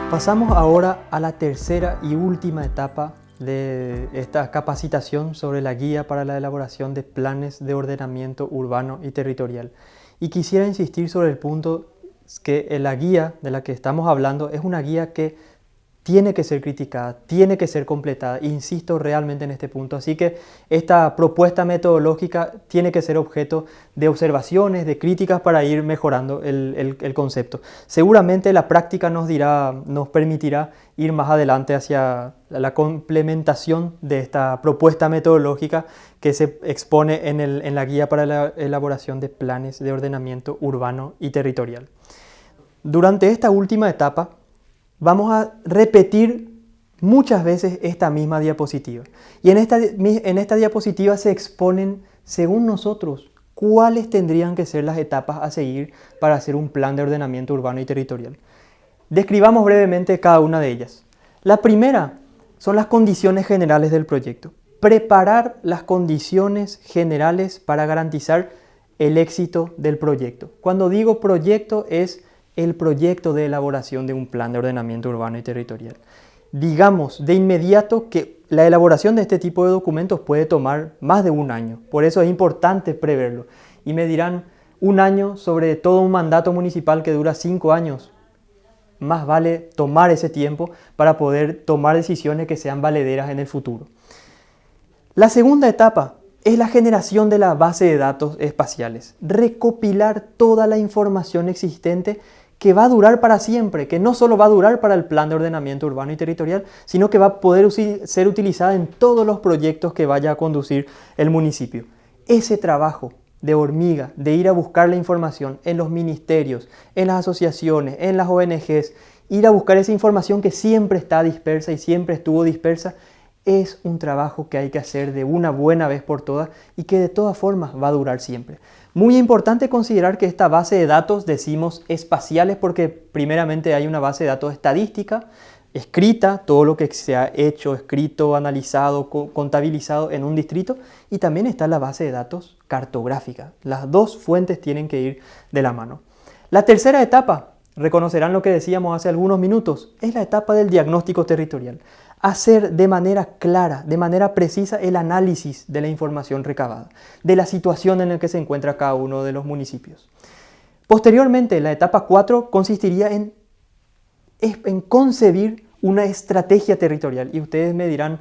Pasamos ahora a la tercera y última etapa de esta capacitación sobre la guía para la elaboración de planes de ordenamiento urbano y territorial. Y quisiera insistir sobre el punto que la guía de la que estamos hablando es una guía que tiene que ser criticada, tiene que ser completada. Insisto realmente en este punto. Así que esta propuesta metodológica tiene que ser objeto de observaciones, de críticas para ir mejorando el concepto. Seguramente la práctica nos permitirá ir más adelante hacia la complementación de esta propuesta metodológica que se expone en la guía para la elaboración de planes de ordenamiento urbano y territorial. Durante esta última etapa, vamos a repetir muchas veces esta misma diapositiva. Y en esta diapositiva se exponen, según nosotros, cuáles tendrían que ser las etapas a seguir para hacer un plan de ordenamiento urbano y territorial. Describamos brevemente cada una de ellas. La primera son las condiciones generales del proyecto. Preparar las condiciones generales para garantizar el éxito del proyecto. Cuando digo proyecto es el proyecto de elaboración de un plan de ordenamiento urbano y territorial. Digamos de inmediato que la elaboración de este tipo de documentos puede tomar más de un año. Por eso es importante preverlo. Y me dirán, un año sobre todo un mandato municipal que dura 5 años. Más vale tomar ese tiempo para poder tomar decisiones que sean valederas en el futuro. La segunda etapa es la generación de la base de datos espaciales. Recopilar toda la información existente que va a durar para siempre, que no solo va a durar para el plan de ordenamiento urbano y territorial, sino que va a poder ser utilizada en todos los proyectos que vaya a conducir el municipio. Ese trabajo de hormiga, de ir a buscar la información en los ministerios, en las asociaciones, en las ONGs, ir a buscar esa información que siempre está dispersa y siempre estuvo dispersa, es un trabajo que hay que hacer de una buena vez por todas y que de todas formas va a durar siempre. Muy importante considerar que esta base de datos, decimos espaciales porque primeramente hay una base de datos estadística, escrita, todo lo que se ha hecho, escrito, analizado, contabilizado en un distrito, y también está la base de datos cartográfica. Las dos fuentes tienen que ir de la mano. La tercera etapa, reconocerán lo que decíamos hace algunos minutos, es la etapa del diagnóstico territorial. Hacer de manera clara, de manera precisa el análisis de la información recabada, de la situación en la que se encuentra cada uno de los municipios. Posteriormente, la etapa 4 consistiría en concebir una estrategia territorial. Y ustedes me dirán,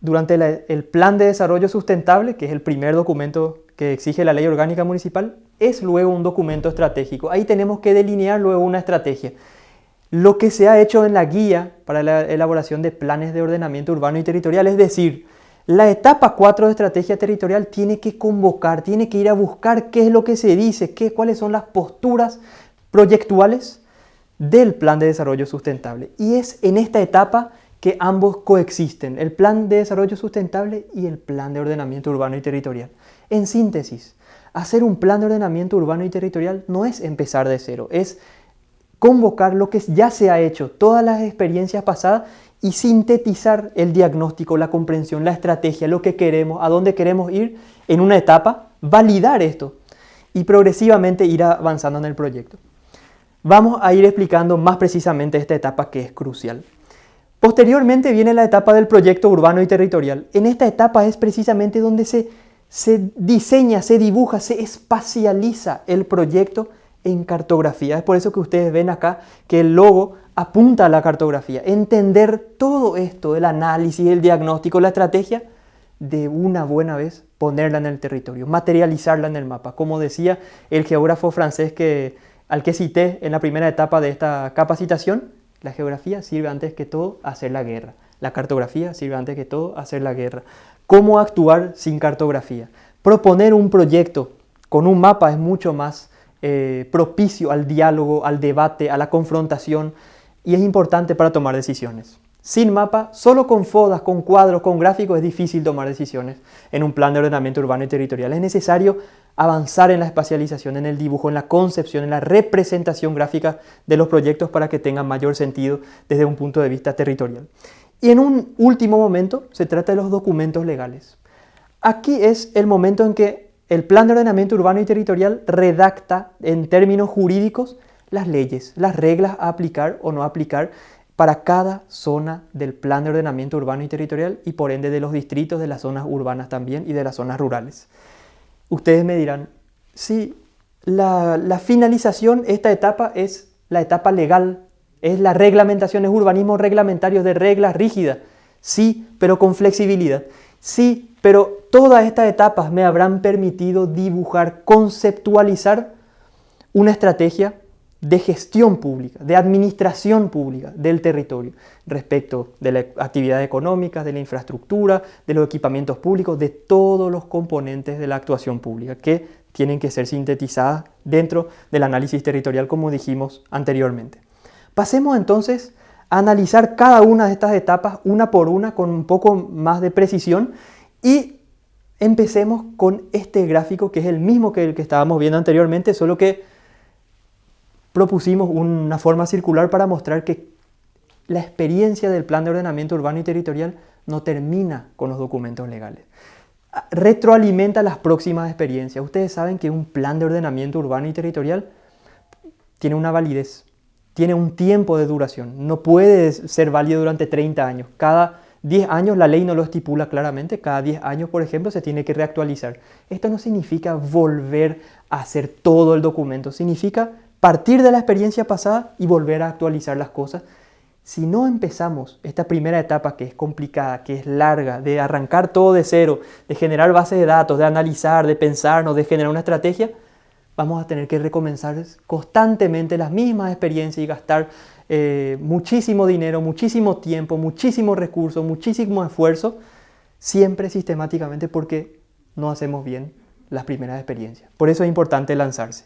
durante el Plan de Desarrollo Sustentable, que es el primer documento que exige la Ley Orgánica Municipal, es luego un documento estratégico. Ahí tenemos que delinear luego una estrategia. Lo que se ha hecho en la guía para la elaboración de planes de ordenamiento urbano y territorial, es decir, la etapa 4 de estrategia territorial tiene que convocar, tiene que ir a buscar qué es lo que se dice, cuáles son las posturas proyectuales del plan de desarrollo sustentable. Y es en esta etapa que ambos coexisten, el plan de desarrollo sustentable y el plan de ordenamiento urbano y territorial. En síntesis, hacer un plan de ordenamiento urbano y territorial no es empezar de cero, es convocar lo que ya se ha hecho, todas las experiencias pasadas y sintetizar el diagnóstico, la comprensión, la estrategia, lo que queremos, a dónde queremos ir en una etapa, validar esto y progresivamente ir avanzando en el proyecto. Vamos a ir explicando más precisamente esta etapa que es crucial. Posteriormente viene la etapa del proyecto urbano y territorial. En esta etapa es precisamente donde se diseña, se dibuja, se espacializa el proyecto en cartografía. Es por eso que ustedes ven acá que el logo apunta a la cartografía. Entender todo esto, el análisis, el diagnóstico, la estrategia, de una buena vez ponerla en el territorio, materializarla en el mapa. Como decía el geógrafo francés al que cité en la primera etapa de esta capacitación, la geografía sirve antes que todo a hacer la guerra. La cartografía sirve antes que todo a hacer la guerra. ¿Cómo actuar sin cartografía? Proponer un proyecto con un mapa es mucho más propicio al diálogo, al debate, a la confrontación, y es importante para tomar decisiones. Sin mapa, solo con fodas, con cuadros, con gráficos es difícil tomar decisiones en un plan de ordenamiento urbano y territorial. Es necesario avanzar en la espacialización, en el dibujo, en la concepción, en la representación gráfica de los proyectos para que tengan mayor sentido desde un punto de vista territorial. Y en un último momento se trata de los documentos legales. Aquí es el momento en que el Plan de Ordenamiento Urbano y Territorial redacta en términos jurídicos las leyes, las reglas a aplicar o no aplicar para cada zona del Plan de Ordenamiento Urbano y Territorial y por ende de los distritos, de las zonas urbanas también y de las zonas rurales. Ustedes me dirán, sí, la finalización, esta etapa es la etapa legal, es la reglamentación, es urbanismo reglamentario de reglas rígidas, sí, pero con flexibilidad. Sí, pero todas estas etapas me habrán permitido dibujar, conceptualizar una estrategia de gestión pública, de administración pública del territorio, respecto de las actividades económicas, de la infraestructura, de los equipamientos públicos, de todos los componentes de la actuación pública que tienen que ser sintetizadas dentro del análisis territorial, como dijimos anteriormente. Pasemos entonces a analizar cada una de estas etapas una por una con un poco más de precisión y empecemos con este gráfico que es el mismo que el que estábamos viendo anteriormente, solo que propusimos una forma circular para mostrar que la experiencia del Plan de Ordenamiento Urbano y Territorial no termina con los documentos legales. Retroalimenta las próximas experiencias. Ustedes saben que un Plan de Ordenamiento Urbano y Territorial tiene una validez, tiene un tiempo de duración. No puede ser válido durante 30 años. Cada 10 años, la ley no lo estipula claramente, cada 10 años, por ejemplo, se tiene que reactualizar. Esto no significa volver a hacer todo el documento, significa partir de la experiencia pasada y volver a actualizar las cosas. Si no empezamos esta primera etapa que es complicada, que es larga, de arrancar todo de cero, de generar bases de datos, de analizar, de pensarnos, de generar una estrategia, vamos a tener que recomenzar constantemente las mismas experiencias y gastar muchísimo dinero, muchísimo tiempo, muchísimos recursos, muchísimo esfuerzo, siempre sistemáticamente porque no hacemos bien las primeras experiencias. Por eso es importante lanzarse.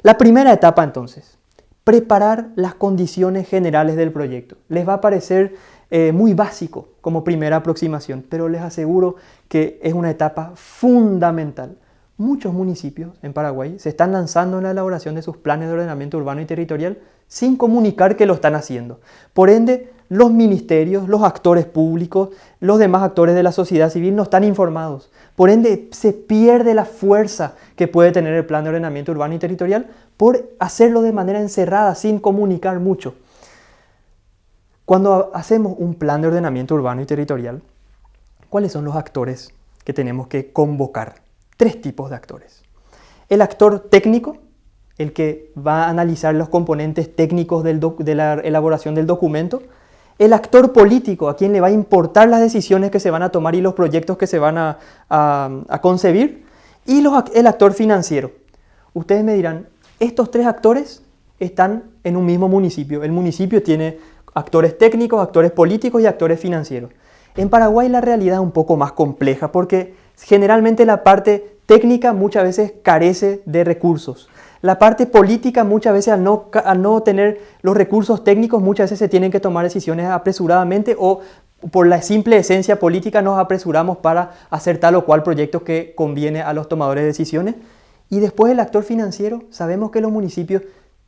La primera etapa entonces, preparar las condiciones generales del proyecto. Les va a parecer muy básico como primera aproximación, pero les aseguro que es una etapa fundamental. Muchos municipios en Paraguay se están lanzando en la elaboración de sus planes de ordenamiento urbano y territorial sin comunicar que lo están haciendo. Por ende, los ministerios, los actores públicos, los demás actores de la sociedad civil no están informados. Por ende, se pierde la fuerza que puede tener el plan de ordenamiento urbano y territorial por hacerlo de manera encerrada, sin comunicar mucho. Cuando hacemos un plan de ordenamiento urbano y territorial, ¿cuáles son los actores que tenemos que convocar? 3 tipos de actores. El actor técnico, el que va a analizar los componentes técnicos de la elaboración del documento. El actor político, a quien le va a importar las decisiones que se van a tomar y los proyectos que se van a concebir. Y el actor financiero. Ustedes me dirán, estos 3 actores están en un mismo municipio. El municipio tiene actores técnicos, actores políticos y actores financieros. En Paraguay la realidad es un poco más compleja porque generalmente la parte técnica muchas veces carece de recursos. La parte política muchas veces al no tener los recursos técnicos muchas veces se tienen que tomar decisiones apresuradamente o por la simple esencia política nos apresuramos para hacer tal o cual proyecto que conviene a los tomadores de decisiones. Y después el actor financiero, sabemos que los municipios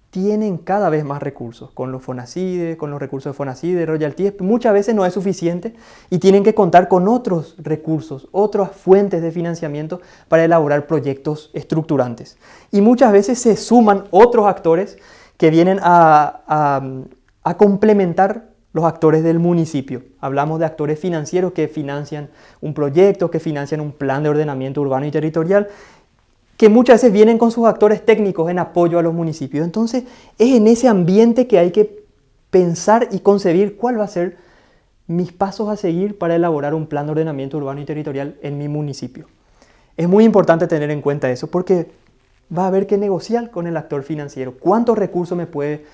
tienen cada vez más recursos, con los FONACIDE, con los recursos de FONACIDE, royalties, muchas veces no es suficiente y tienen que contar con otros recursos, otras fuentes de financiamiento para elaborar proyectos estructurantes. Y muchas veces se suman otros actores que vienen a complementar los actores del municipio. Hablamos de actores financieros que financian un proyecto, que financian un plan de ordenamiento urbano y territorial, que muchas veces vienen con sus actores técnicos en apoyo a los municipios. Entonces, es en ese ambiente que hay que pensar y concebir cuál va a ser mis pasos a seguir para elaborar un plan de ordenamiento urbano y territorial en mi municipio. Es muy importante tener en cuenta eso porque va a haber que negociar con el actor financiero. ¿Cuántos recursos me puede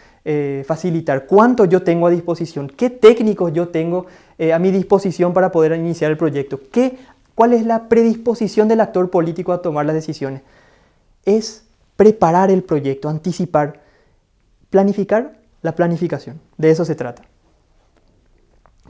facilitar? ¿Cuánto yo tengo a disposición? ¿Qué técnicos yo tengo a mi disposición para poder iniciar el proyecto? ¿Cuál es la predisposición del actor político a tomar las decisiones? Es preparar el proyecto, anticipar, planificar la planificación. De eso se trata.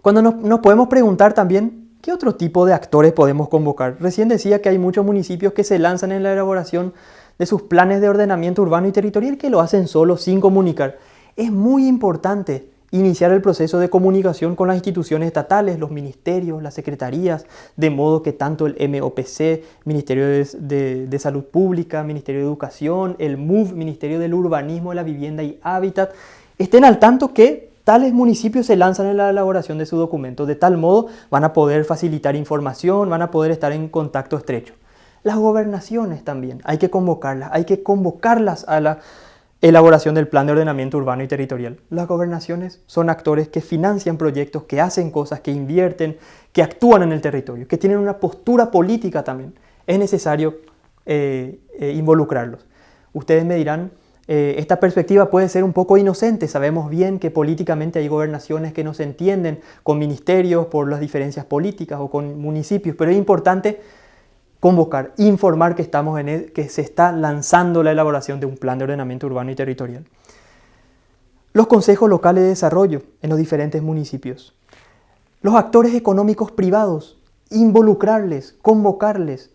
Cuando nos podemos preguntar también, ¿qué otro tipo de actores podemos convocar? Recién decía que hay muchos municipios que se lanzan en la elaboración de sus planes de ordenamiento urbano y territorial que lo hacen solo, sin comunicar. Es muy importante iniciar el proceso de comunicación con las instituciones estatales, los ministerios, las secretarías, de modo que tanto el MOPC, Ministerio de Salud Pública, Ministerio de Educación, el MUV, Ministerio del Urbanismo, de la Vivienda y Hábitat, estén al tanto que tales municipios se lanzan en la elaboración de su documento. De tal modo van a poder facilitar información, van a poder estar en contacto estrecho. Las gobernaciones también, hay que convocarlas a la elaboración del Plan de Ordenamiento Urbano y Territorial. Las gobernaciones son actores que financian proyectos, que hacen cosas, que invierten, que actúan en el territorio, que tienen una postura política también. Es necesario involucrarlos. Ustedes me dirán, esta perspectiva puede ser un poco inocente. Sabemos bien que políticamente hay gobernaciones que no se entienden con ministerios por las diferencias políticas o con municipios, pero es importante convocar, informar que se está lanzando la elaboración de un plan de ordenamiento urbano y territorial. Los consejos locales de desarrollo en los diferentes municipios. Los actores económicos privados, involucrarles, convocarles,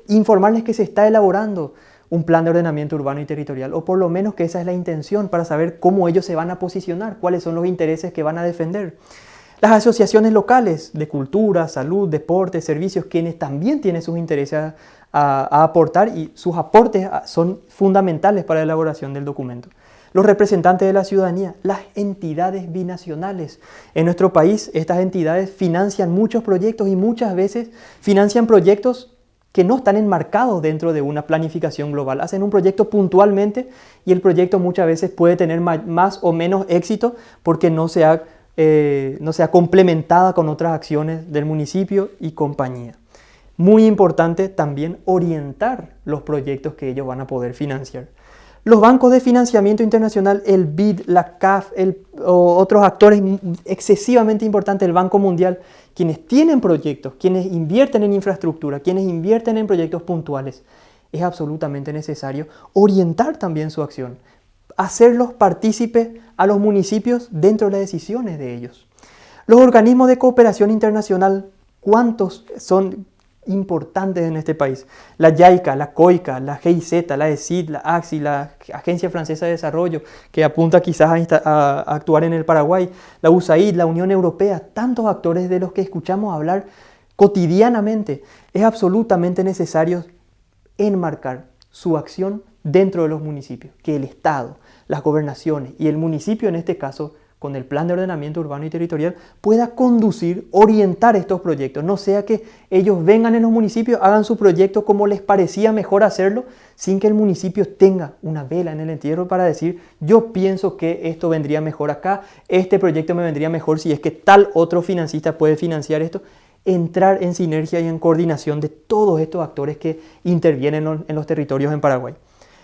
informarles que se está elaborando un plan de ordenamiento urbano y territorial, o por lo menos que esa es la intención para saber cómo ellos se van a posicionar, cuáles son los intereses que van a defender. Las asociaciones locales de cultura, salud, deporte, servicios, quienes también tienen sus intereses a aportar y sus aportes son fundamentales para la elaboración del documento. Los representantes de la ciudadanía, las entidades binacionales. En nuestro país, estas entidades financian muchos proyectos y muchas veces financian proyectos que no están enmarcados dentro de una planificación global. Hacen un proyecto puntualmente y el proyecto muchas veces puede tener más o menos éxito porque no sea complementada con otras acciones del municipio y compañía. Muy importante también orientar los proyectos que ellos van a poder financiar. Los bancos de financiamiento internacional, el BID, la CAF, otros actores excesivamente importantes, el Banco Mundial, quienes tienen proyectos, quienes invierten en infraestructura, quienes invierten en proyectos puntuales, es absolutamente necesario orientar también su acción, hacerlos partícipes a los municipios dentro de las decisiones de ellos. Los organismos de cooperación internacional, ¿cuántos son importantes en este país? La JICA, la COICA, la GIZ, la ESID, la AXI, la Agencia Francesa de Desarrollo, que apunta quizás a actuar en el Paraguay, la USAID, la Unión Europea, tantos actores de los que escuchamos hablar cotidianamente. Es absolutamente necesario enmarcar su acción dentro de los municipios, que el Estado, las gobernaciones y el municipio en este caso, con el plan de ordenamiento urbano y territorial, pueda conducir, orientar estos proyectos. No sea que ellos vengan en los municipios, hagan su proyecto como les parecía mejor hacerlo, sin que el municipio tenga una vela en el entierro para decir, yo pienso que esto vendría mejor acá, este proyecto me vendría mejor si es que tal otro financista puede financiar esto. Entrar en sinergia y en coordinación de todos estos actores que intervienen en los territorios en Paraguay.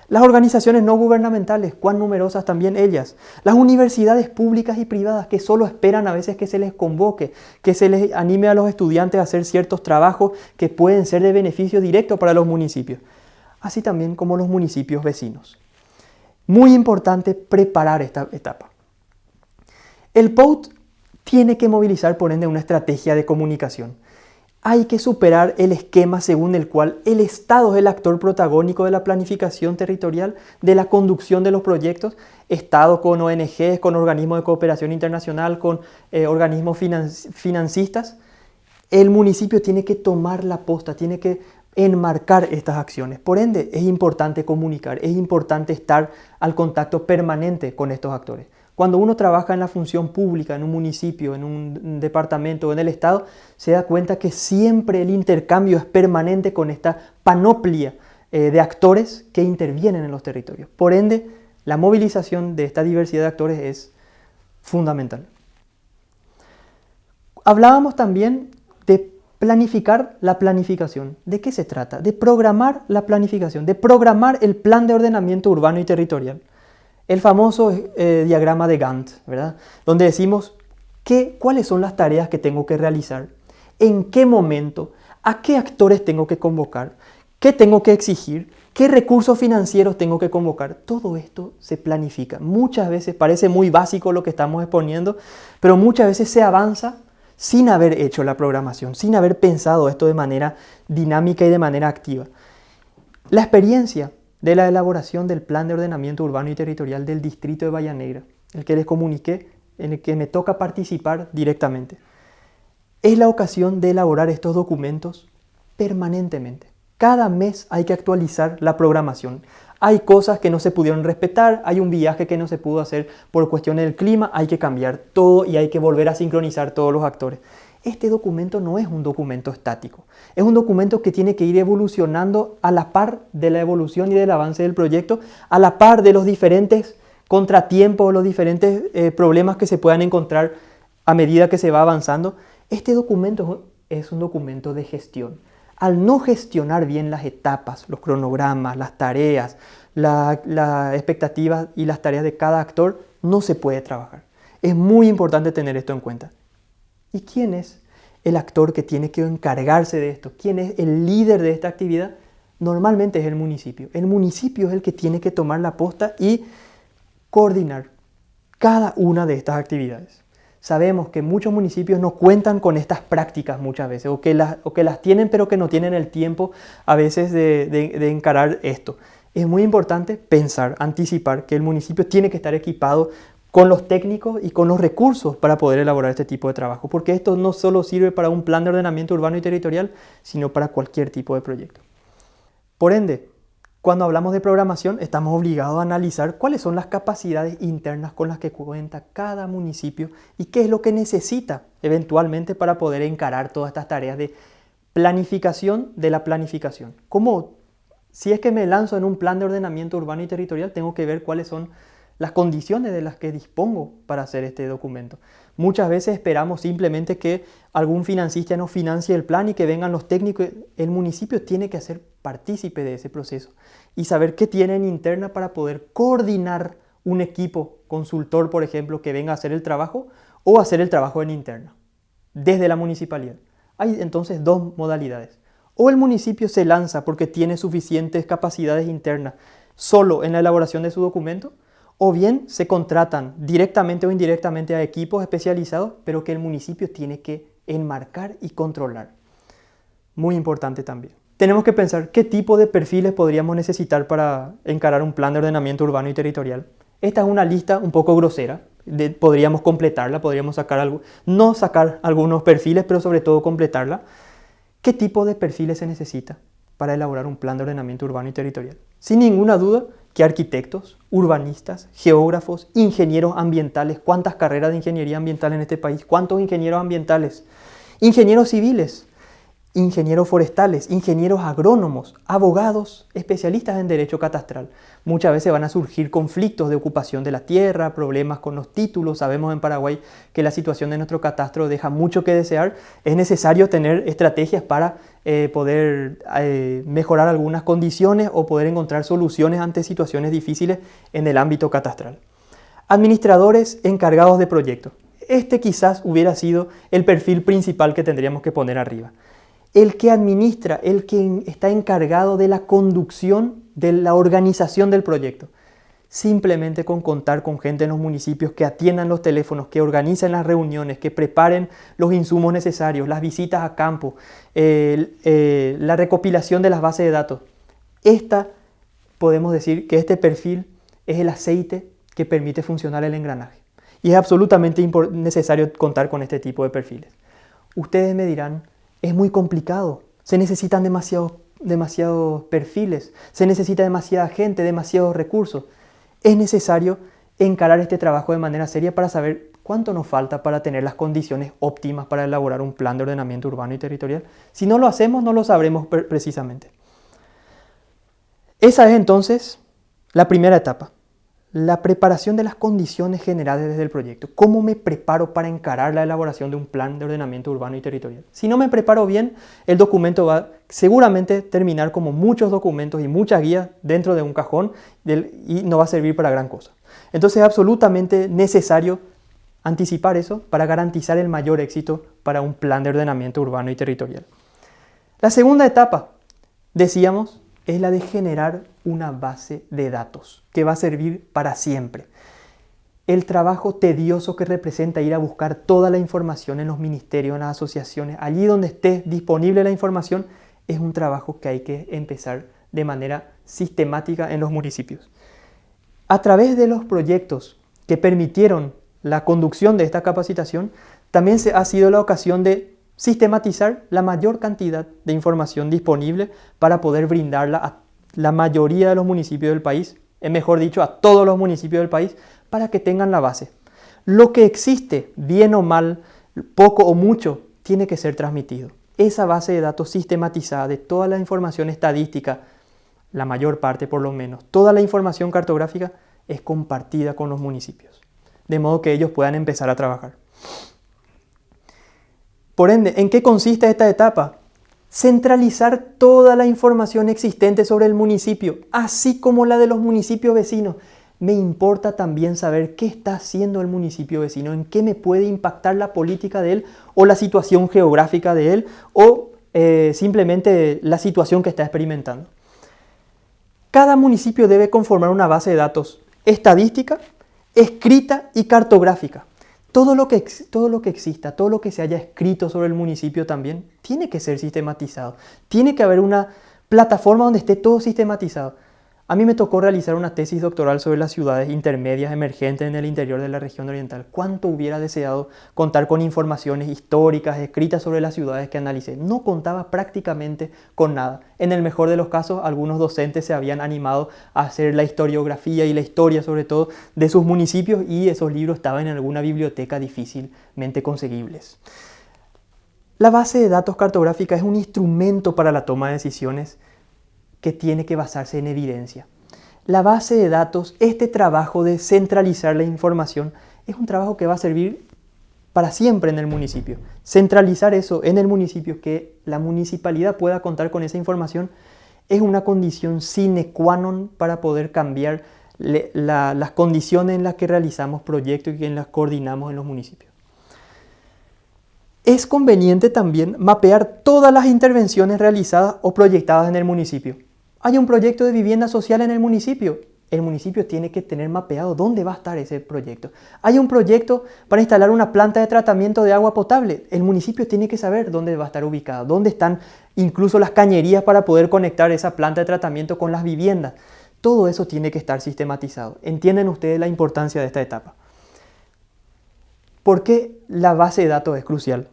Las organizaciones no gubernamentales, cuán numerosas también ellas. Las universidades públicas y privadas que solo esperan a veces que se les convoque, que se les anime a los estudiantes a hacer ciertos trabajos que pueden ser de beneficio directo para los municipios. Así también como los municipios vecinos. Muy importante preparar esta etapa. El POUT tiene que movilizar por ende una estrategia de comunicación. Hay que superar el esquema según el cual el Estado es el actor protagónico de la planificación territorial, de la conducción de los proyectos. Estado con ONGs, con organismos de cooperación internacional, con organismos financistas. El municipio tiene que tomar la posta, tiene que enmarcar estas acciones. Por ende, es importante comunicar, es importante estar al contacto permanente con estos actores. Cuando uno trabaja en la función pública, en un municipio, en un departamento o en el Estado, se da cuenta que siempre el intercambio es permanente con esta panoplia de actores que intervienen en los territorios. Por ende, la movilización de esta diversidad de actores es fundamental. Hablábamos también de planificar la planificación. ¿De qué se trata? De programar la planificación, de programar el plan de ordenamiento urbano y territorial. El famoso diagrama de Gantt, ¿verdad? Donde decimos cuáles son las tareas que tengo que realizar, en qué momento, a qué actores tengo que convocar, qué tengo que exigir, qué recursos financieros tengo que convocar. Todo esto se planifica. Muchas veces parece muy básico lo que estamos exponiendo, pero muchas veces se avanza sin haber hecho la programación, sin haber pensado esto de manera dinámica y de manera activa. La experiencia de la elaboración del Plan de Ordenamiento Urbano y Territorial del Distrito de Bahía Negra, el que les comuniqué, en el que me toca participar directamente. Es la ocasión de elaborar estos documentos permanentemente. Cada mes hay que actualizar la programación. Hay cosas que no se pudieron respetar, hay un viaje que no se pudo hacer por cuestiones del clima, hay que cambiar todo y hay que volver a sincronizar todos los actores. Este documento no es un documento estático, es un documento que tiene que ir evolucionando a la par de la evolución y del avance del proyecto, a la par de los diferentes contratiempos, los diferentes problemas que se puedan encontrar a medida que se va avanzando. Este documento es un documento de gestión. Al no gestionar bien las etapas, los cronogramas, las tareas, las expectativas y las tareas de cada actor, no se puede trabajar. Es muy importante tener esto en cuenta. ¿Y quién es el actor que tiene que encargarse de esto? ¿Quién es el líder de esta actividad? Normalmente es el municipio. El municipio es el que tiene que tomar la posta y coordinar cada una de estas actividades. Sabemos que muchos municipios no cuentan con estas prácticas muchas veces, o que las tienen pero que no tienen el tiempo a veces de encarar esto. Es muy importante pensar, anticipar que el municipio tiene que estar equipado con los técnicos y con los recursos para poder elaborar este tipo de trabajo, porque esto no solo sirve para un plan de ordenamiento urbano y territorial, sino para cualquier tipo de proyecto. Por ende, cuando hablamos de programación, estamos obligados a analizar cuáles son las capacidades internas con las que cuenta cada municipio y qué es lo que necesita eventualmente para poder encarar todas estas tareas de planificación de la planificación. Como si es que me lanzo en un plan de ordenamiento urbano y territorial, tengo que ver cuáles son las condiciones de las que dispongo para hacer este documento. Muchas veces esperamos simplemente que algún financista nos financie el plan y que vengan los técnicos. El municipio tiene que ser partícipe de ese proceso y saber qué tiene en interna para poder coordinar un equipo consultor, por ejemplo, que venga a hacer el trabajo o hacer el trabajo en interna, desde la municipalidad. Hay entonces dos modalidades. O el municipio se lanza porque tiene suficientes capacidades internas solo en la elaboración de su documento, o bien se contratan directamente o indirectamente a equipos especializados, pero que el municipio tiene que enmarcar y controlar. Muy importante también. Tenemos que pensar qué tipo de perfiles podríamos necesitar para encarar un plan de ordenamiento urbano y territorial. Esta es una lista un poco grosera, podríamos completarla, podríamos sacar algo, no sacar algunos perfiles, pero sobre todo completarla. ¿Qué tipo de perfiles se necesita para elaborar un plan de ordenamiento urbano y territorial? Sin ninguna duda que arquitectos, urbanistas, geógrafos, ingenieros ambientales. ¿Cuántas carreras de ingeniería ambiental en este país? ¿Cuántos ingenieros ambientales? Ingenieros civiles, ingenieros forestales, ingenieros agrónomos, abogados, especialistas en derecho catastral. Muchas veces van a surgir conflictos de ocupación de la tierra, problemas con los títulos. Sabemos en Paraguay que la situación de nuestro catastro deja mucho que desear. Es necesario tener estrategias para poder mejorar algunas condiciones o poder encontrar soluciones ante situaciones difíciles en el ámbito catastral. Administradores encargados de proyectos. Este quizás hubiera sido el perfil principal que tendríamos que poner arriba. El que administra, el que está encargado de la conducción, de la organización del proyecto. Simplemente con contar con gente en los municipios que atiendan los teléfonos, que organicen las reuniones, que preparen los insumos necesarios, las visitas a campo, la recopilación de las bases de datos. Podemos decir que este perfil es el aceite que permite funcionar el engranaje. Y es absolutamente necesario contar con este tipo de perfiles. Ustedes me dirán, es muy complicado, se necesitan demasiados perfiles, se necesita demasiada gente, demasiados recursos. Es necesario encarar este trabajo de manera seria para saber cuánto nos falta para tener las condiciones óptimas para elaborar un plan de ordenamiento urbano y territorial. Si no lo hacemos, no lo sabremos precisamente. Esa es entonces la primera etapa, la preparación de las condiciones generales desde el proyecto. ¿Cómo me preparo para encarar la elaboración de un plan de ordenamiento urbano y territorial? Si no me preparo bien, el documento va seguramente terminar como muchos documentos y muchas guías dentro de un cajón y no va a servir para gran cosa. Entonces es absolutamente necesario anticipar eso para garantizar el mayor éxito para un plan de ordenamiento urbano y territorial. La segunda etapa, decíamos, es la de generar una base de datos que va a servir para siempre. El trabajo tedioso que representa ir a buscar toda la información en los ministerios, en las asociaciones, allí donde esté disponible la información, es un trabajo que hay que empezar de manera sistemática en los municipios. A través de los proyectos que permitieron la conducción de esta capacitación también ha sido la ocasión de sistematizar la mayor cantidad de información disponible para poder brindarla a la mayoría de los municipios del país, mejor dicho, a todos los municipios del país, para que tengan la base. Lo que existe, bien o mal, poco o mucho, tiene que ser transmitido. Esa base de datos sistematizada de toda la información estadística, la mayor parte por lo menos, toda la información cartográfica es compartida con los municipios, de modo que ellos puedan empezar a trabajar. Por ende, ¿en qué consiste esta etapa? Centralizar toda la información existente sobre el municipio, así como la de los municipios vecinos. Me importa también saber qué está haciendo el municipio vecino, en qué me puede impactar la política de él o la situación geográfica de él o simplemente la situación que está experimentando. Cada municipio debe conformar una base de datos estadística, escrita y cartográfica. Todo lo que exista, todo lo que se haya escrito sobre el municipio también tiene que ser sistematizado. Tiene que haber una plataforma donde esté todo sistematizado. A mí me tocó realizar una tesis doctoral sobre las ciudades intermedias emergentes en el interior de la región oriental. ¿Cuánto hubiera deseado contar con informaciones históricas escritas sobre las ciudades que analicé? No contaba prácticamente con nada. En el mejor de los casos, algunos docentes se habían animado a hacer la historiografía y la historia, sobre todo, de sus municipios, y esos libros estaban en alguna biblioteca difícilmente conseguibles. La base de datos cartográfica es un instrumento para la toma de decisiones que tiene que basarse en evidencia. La base de datos, este trabajo de centralizar la información, es un trabajo que va a servir para siempre en el municipio. Centralizar eso en el municipio, que la municipalidad pueda contar con esa información, es una condición sine qua non para poder cambiar las condiciones en las que realizamos proyectos y en las que coordinamos en los municipios. Es conveniente también mapear todas las intervenciones realizadas o proyectadas en el municipio. Hay un proyecto de vivienda social en el municipio tiene que tener mapeado dónde va a estar ese proyecto. Hay un proyecto para instalar una planta de tratamiento de agua potable. El municipio tiene que saber dónde va a estar ubicado, dónde están incluso las cañerías para poder conectar esa planta de tratamiento con las viviendas. Todo eso tiene que estar sistematizado. ¿Entienden ustedes la importancia de esta etapa? ¿Por qué la base de datos es crucial?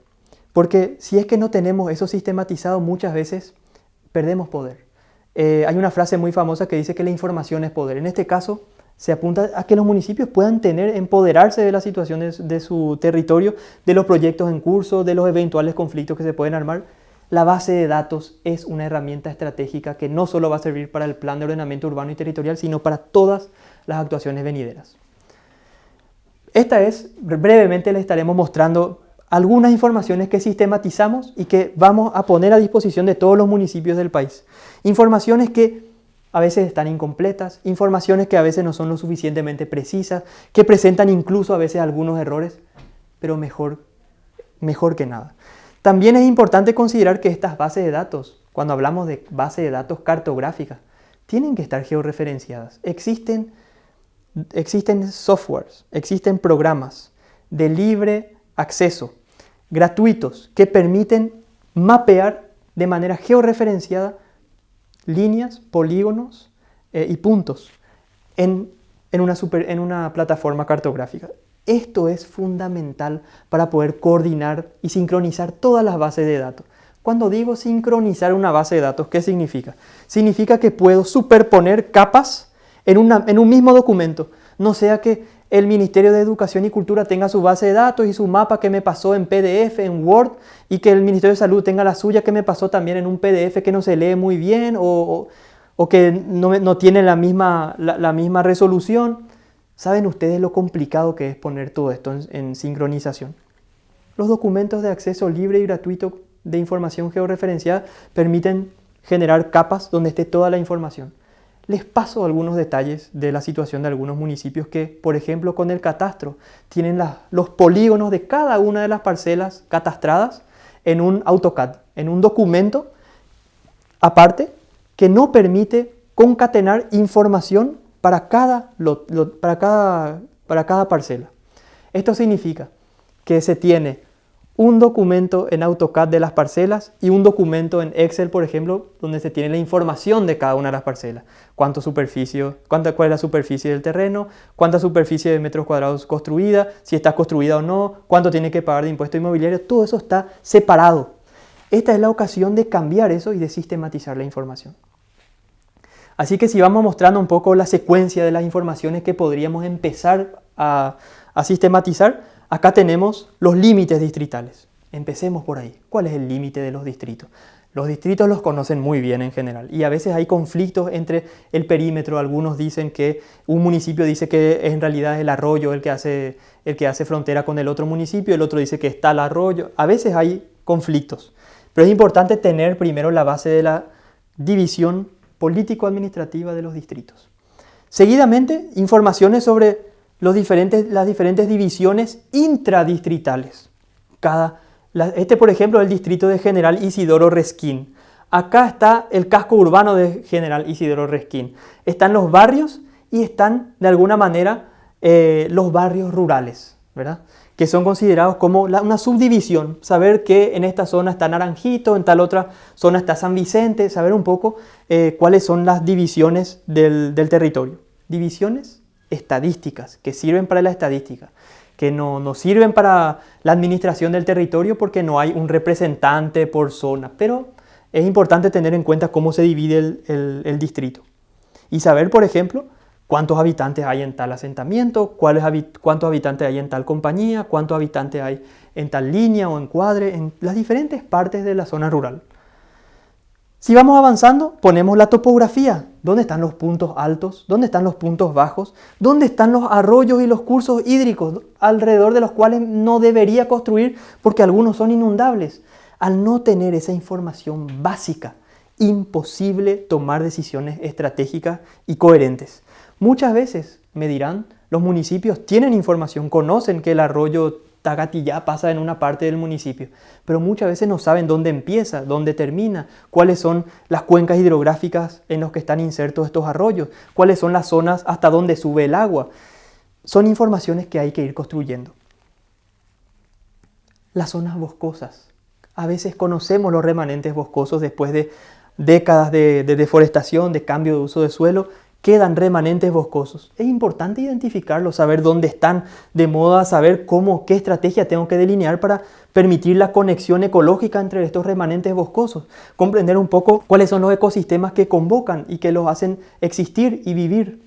Porque si es que no tenemos eso sistematizado, muchas veces perdemos poder. Hay una frase muy famosa que dice que la información es poder. En este caso, se apunta a que los municipios puedan empoderarse de las situaciones de su territorio, de los proyectos en curso, de los eventuales conflictos que se pueden armar. La base de datos es una herramienta estratégica que no solo va a servir para el plan de ordenamiento urbano y territorial, sino para todas las actuaciones venideras. Brevemente les estaremos mostrando algunas informaciones que sistematizamos y que vamos a poner a disposición de todos los municipios del país. Informaciones que a veces están incompletas, informaciones que a veces no son lo suficientemente precisas, que presentan incluso a veces algunos errores, pero mejor que nada. También es importante considerar que estas bases de datos, cuando hablamos de bases de datos cartográficas, tienen que estar georreferenciadas. Existen softwares, existen programas de libre acceso, gratuitos, que permiten mapear de manera georreferenciada líneas, polígonos y puntos en una plataforma cartográfica. Esto es fundamental para poder coordinar y sincronizar todas las bases de datos. Cuando digo sincronizar una base de datos, ¿qué significa? Significa que puedo superponer capas en un mismo documento. No sea que el Ministerio de Educación y Cultura tenga su base de datos y su mapa que me pasó en PDF, en Word, y que el Ministerio de Salud tenga la suya que me pasó también en un PDF que no se lee muy bien o que no tiene la misma resolución. ¿Saben ustedes lo complicado que es poner todo esto en sincronización? Los documentos de acceso libre y gratuito de información georreferenciada permiten generar capas donde esté toda la información. Les paso algunos detalles de la situación de algunos municipios que, por ejemplo, con el catastro, tienen los polígonos de cada una de las parcelas catastradas en un AutoCAD, en un documento aparte que no permite concatenar información para cada parcela. Esto significa que se tiene un documento en AutoCAD de las parcelas y un documento en Excel, por ejemplo, donde se tiene la información de cada una de las parcelas. Cuál es la superficie del terreno, cuánta superficie de metros cuadrados construida, si está construida o no, cuánto tiene que pagar de impuesto inmobiliario, todo eso está separado. Esta es la ocasión de cambiar eso y de sistematizar la información. Así que si vamos mostrando un poco la secuencia de las informaciones que podríamos empezar a sistematizar, acá tenemos los límites distritales. Empecemos por ahí. ¿Cuál es el límite de los distritos? Los distritos los conocen muy bien en general y a veces hay conflictos entre el perímetro. Algunos dicen que un municipio dice que en realidad es el arroyo el que hace frontera con el otro municipio, el otro dice que está el arroyo. A veces hay conflictos, pero es importante tener primero la base de la división político-administrativa de los distritos. Seguidamente, informaciones sobre las diferentes divisiones intradistritales. Por ejemplo, es el distrito de General Isidoro Resquín. Acá está el casco urbano de General Isidoro Resquín. Están los barrios y están, de alguna manera, los barrios rurales, ¿verdad? Que son considerados como una subdivisión. Saber que en esta zona está Naranjito, en tal otra zona está San Vicente, saber un poco cuáles son las divisiones del territorio. Divisiones estadísticas, que sirven para la estadística, que no sirven para la administración del territorio porque no hay un representante por zona, pero es importante tener en cuenta cómo se divide el distrito. Y saber, por ejemplo, cuántos habitantes hay en tal asentamiento, cuántos habitantes hay en tal compañía, cuántos habitantes hay en tal línea o encuadre, en las diferentes partes de la zona rural. Si vamos avanzando, ponemos la topografía. ¿Dónde están los puntos altos? ¿Dónde están los puntos bajos? ¿Dónde están los arroyos y los cursos hídricos alrededor de los cuales no debería construir porque algunos son inundables? Al no tener esa información básica, imposible tomar decisiones estratégicas y coherentes. Muchas veces, me dirán, los municipios tienen información, conocen que el arroyo Tagatillá pasa en una parte del municipio, pero muchas veces no saben dónde empieza, dónde termina, cuáles son las cuencas hidrográficas en las que están insertos estos arroyos, cuáles son las zonas hasta donde sube el agua. Son informaciones que hay que ir construyendo. Las zonas boscosas. A veces conocemos los remanentes boscosos después de décadas de deforestación, de cambio de uso de suelo. Quedan remanentes boscosos. Es importante identificarlos, saber dónde están, de modo a saber qué estrategia tengo que delinear para permitir la conexión ecológica entre estos remanentes boscosos. Comprender un poco cuáles son los ecosistemas que convocan y que los hacen existir y vivir.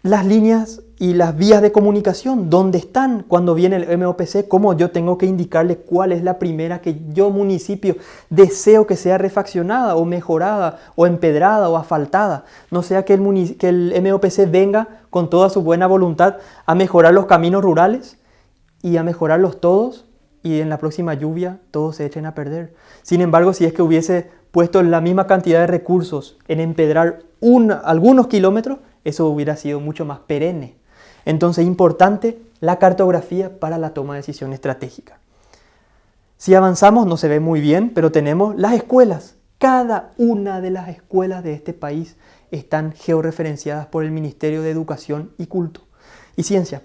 Las líneas y las vías de comunicación, dónde están cuando viene el MOPC, cómo yo tengo que indicarle cuál es la primera que yo, municipio, deseo que sea refaccionada o mejorada o empedrada o asfaltada. No sea que el MOPC venga con toda su buena voluntad a mejorar los caminos rurales y a mejorarlos todos y en la próxima lluvia todos se echen a perder. Sin embargo, si es que hubiese puesto la misma cantidad de recursos en empedrar algunos kilómetros, eso hubiera sido mucho más perenne. Entonces, importante la cartografía para la toma de decisión estratégica. Si avanzamos, no se ve muy bien, pero tenemos las escuelas. Cada una de las escuelas de este país están georreferenciadas por el Ministerio de Educación y Ciencias.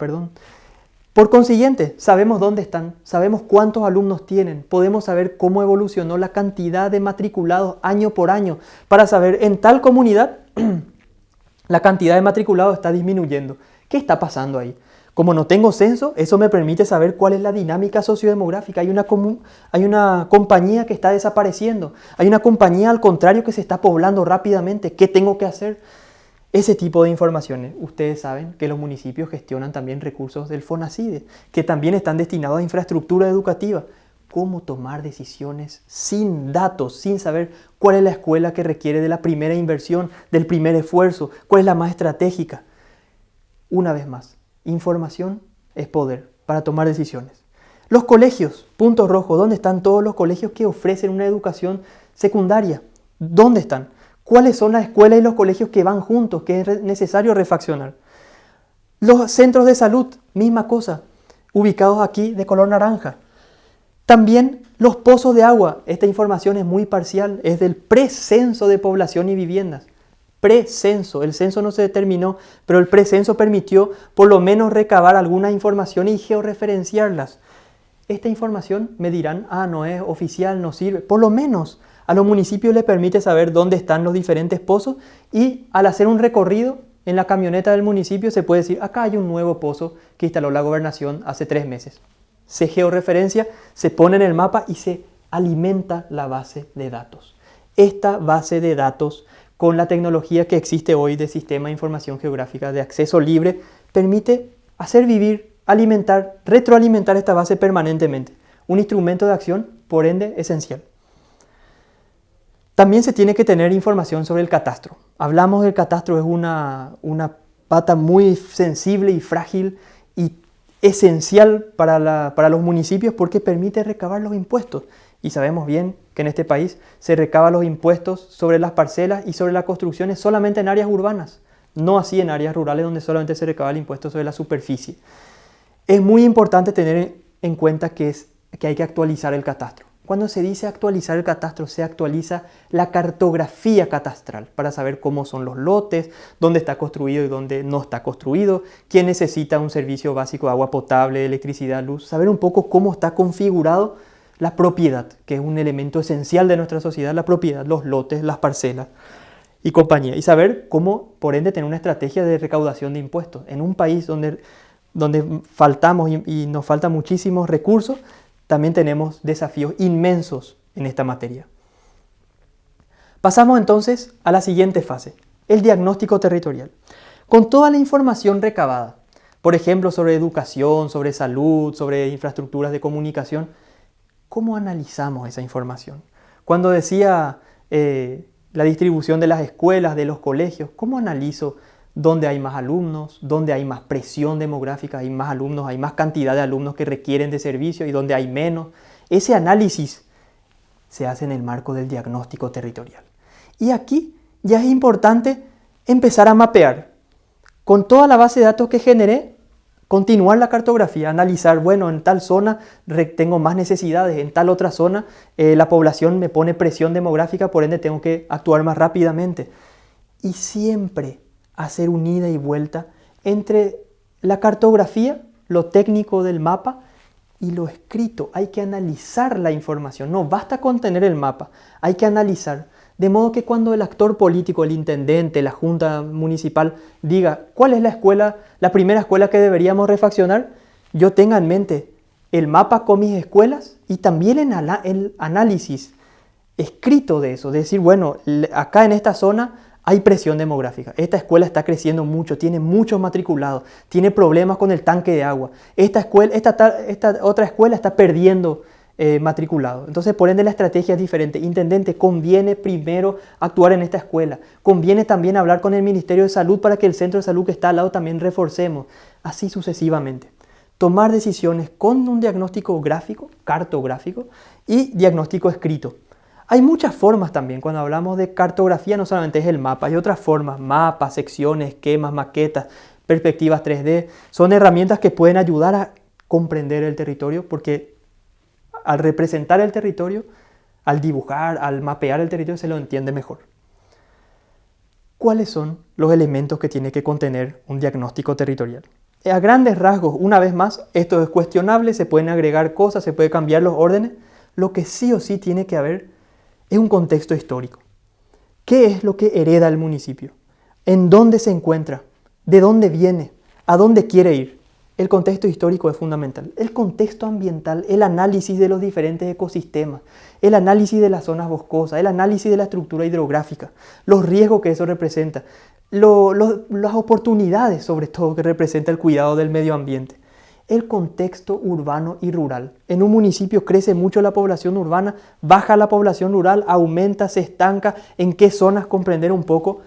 Por consiguiente, sabemos dónde están, sabemos cuántos alumnos tienen, podemos saber cómo evolucionó la cantidad de matriculados año por año, para saber en tal comunidad la cantidad de matriculados está disminuyendo. ¿Qué está pasando ahí? Como no tengo censo, eso me permite saber cuál es la dinámica sociodemográfica. Hay una compañía que está desapareciendo. Hay una compañía, al contrario, que se está poblando rápidamente. ¿Qué tengo que hacer? Ese tipo de informaciones. Ustedes saben que los municipios gestionan también recursos del FONACIDE, que también están destinados a infraestructura educativa. ¿Cómo tomar decisiones sin datos, sin saber cuál es la escuela que requiere de la primera inversión, del primer esfuerzo, cuál es la más estratégica? Una vez más, información es poder para tomar decisiones. Los colegios, punto rojo, ¿dónde están todos los colegios que ofrecen una educación secundaria? ¿Dónde están? ¿Cuáles son las escuelas y los colegios que van juntos, que es necesario refaccionar? Los centros de salud, misma cosa, ubicados aquí de color naranja. También los pozos de agua. Esta información es muy parcial, es del precenso de población y viviendas. Precenso, el censo no se determinó, pero el precenso permitió por lo menos recabar alguna información y georreferenciarlas. esta información me dirán, no es oficial, no sirve. Por lo menos a los municipios les permite saber dónde están los diferentes pozos y al hacer un recorrido en la camioneta del municipio se puede decir, acá hay un nuevo pozo que instaló la gobernación hace 3 meses. Se georreferencia, se pone en el mapa y se alimenta la base de datos. Esta base de datos, con la tecnología que existe hoy de Sistema de Información Geográfica de acceso libre, permite hacer vivir, alimentar, retroalimentar esta base permanentemente. Un instrumento de acción, por ende, esencial. También se tiene que tener información sobre el catastro. Hablamos del catastro, es una pata muy sensible y frágil y esencial para los municipios porque permite recabar los impuestos. Y sabemos bien que en este país se recaban los impuestos sobre las parcelas y sobre las construcciones solamente en áreas urbanas, no así en áreas rurales donde solamente se recaba el impuesto sobre la superficie. Es muy importante tener en cuenta que hay que actualizar el catastro. Cuando se dice actualizar el catastro, se actualiza la cartografía catastral para saber cómo son los lotes, dónde está construido y dónde no está construido, quién necesita un servicio básico de agua potable, electricidad, luz, saber un poco cómo está configurado la propiedad, que es un elemento esencial de nuestra sociedad, la propiedad, los lotes, las parcelas y compañía. Y saber cómo, por ende, tener una estrategia de recaudación de impuestos. En un país donde faltamos y nos faltan muchísimos recursos, también tenemos desafíos inmensos en esta materia. Pasamos entonces a la siguiente fase, el diagnóstico territorial. Con toda la información recabada, por ejemplo, sobre educación, sobre salud, sobre infraestructuras de comunicación, ¿cómo analizamos esa información? Cuando decía la distribución de las escuelas, de los colegios, ¿cómo analizo dónde hay más alumnos, dónde hay más presión demográfica, hay más alumnos, hay más cantidad de alumnos que requieren de servicio y dónde hay menos? Ese análisis se hace en el marco del diagnóstico territorial. Y aquí ya es importante empezar a mapear. Con toda la base de datos que generé, continuar la cartografía, analizar, bueno, en tal zona tengo más necesidades, en tal otra zona la población me pone presión demográfica, por ende tengo que actuar más rápidamente. Y siempre hacer un ida y vuelta entre la cartografía, lo técnico del mapa y lo escrito. Hay que analizar la información, no basta con tener el mapa, hay que analizar. De modo que cuando el actor político, el intendente, la junta municipal diga cuál es la primera escuela que deberíamos refaccionar, yo tenga en mente el mapa con mis escuelas y también el análisis escrito de eso, de decir, bueno, acá en esta zona hay presión demográfica, esta escuela está creciendo mucho, tiene muchos matriculados, tiene problemas con el tanque de agua, esta otra escuela está perdiendo matriculados. Entonces, por ende, la estrategia es diferente. Intendente, conviene primero actuar en esta escuela, conviene también hablar con el Ministerio de Salud para que el centro de salud que está al lado también reforcemos, así sucesivamente. Tomar decisiones con un diagnóstico gráfico, cartográfico y diagnóstico escrito. Hay muchas formas también, cuando hablamos de cartografía no solamente es el mapa, hay otras formas, mapas, secciones, esquemas, maquetas, perspectivas 3D, son herramientas que pueden ayudar a comprender el territorio porque al representar el territorio, al dibujar, al mapear el territorio se lo entiende mejor. ¿Cuáles son los elementos que tiene que contener un diagnóstico territorial? A grandes rasgos, una vez más, esto es cuestionable, se pueden agregar cosas, se puede cambiar los órdenes, lo que sí o sí tiene que haber es un contexto histórico. ¿Qué es lo que hereda el municipio? ¿En dónde se encuentra? ¿De dónde viene? ¿A dónde quiere ir? El contexto histórico es fundamental. El contexto ambiental, el análisis de los diferentes ecosistemas, el análisis de las zonas boscosas, el análisis de la estructura hidrográfica, los riesgos que eso representa, las oportunidades sobre todo que representa el cuidado del medio ambiente. El contexto urbano y rural. En un municipio crece mucho la población urbana, baja la población rural, aumenta, se estanca. ¿En qué zonas? Comprender un poco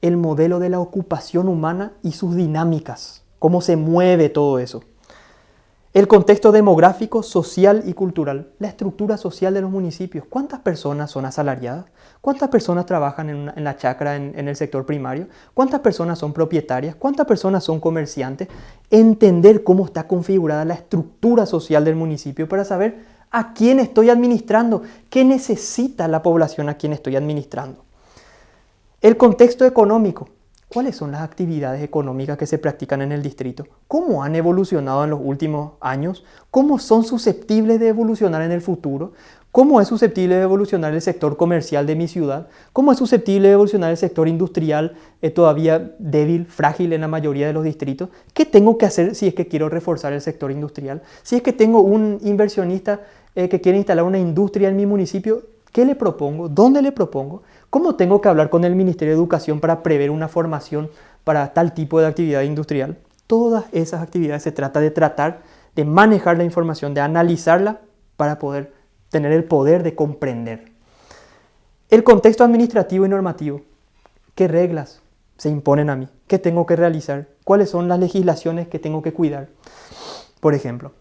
el modelo de la ocupación humana y sus dinámicas. Cómo se mueve todo eso. El contexto demográfico, social y cultural. La estructura social de los municipios. ¿Cuántas personas son asalariadas? ¿Cuántas personas trabajan en la chacra en el sector primario? ¿Cuántas personas son propietarias? ¿Cuántas personas son comerciantes? Entender cómo está configurada la estructura social del municipio para saber a quién estoy administrando, qué necesita la población a quien estoy administrando. El contexto económico. ¿Cuáles son las actividades económicas que se practican en el distrito? ¿Cómo han evolucionado en los últimos años? ¿Cómo son susceptibles de evolucionar en el futuro? ¿Cómo es susceptible de evolucionar el sector comercial de mi ciudad? ¿Cómo es susceptible de evolucionar el sector industrial todavía débil, frágil en la mayoría de los distritos? ¿Qué tengo que hacer si es que quiero reforzar el sector industrial? Si es que tengo un inversionista que quiere instalar una industria en mi municipio, ¿qué le propongo? ¿Dónde le propongo? ¿Cómo tengo que hablar con el Ministerio de Educación para prever una formación para tal tipo de actividad industrial? Todas esas actividades se trata de manejar la información, de analizarla para poder tener el poder de comprender. El contexto administrativo y normativo. ¿Qué reglas se imponen a mí? ¿Qué tengo que realizar? ¿Cuáles son las legislaciones que tengo que cuidar? Por ejemplo,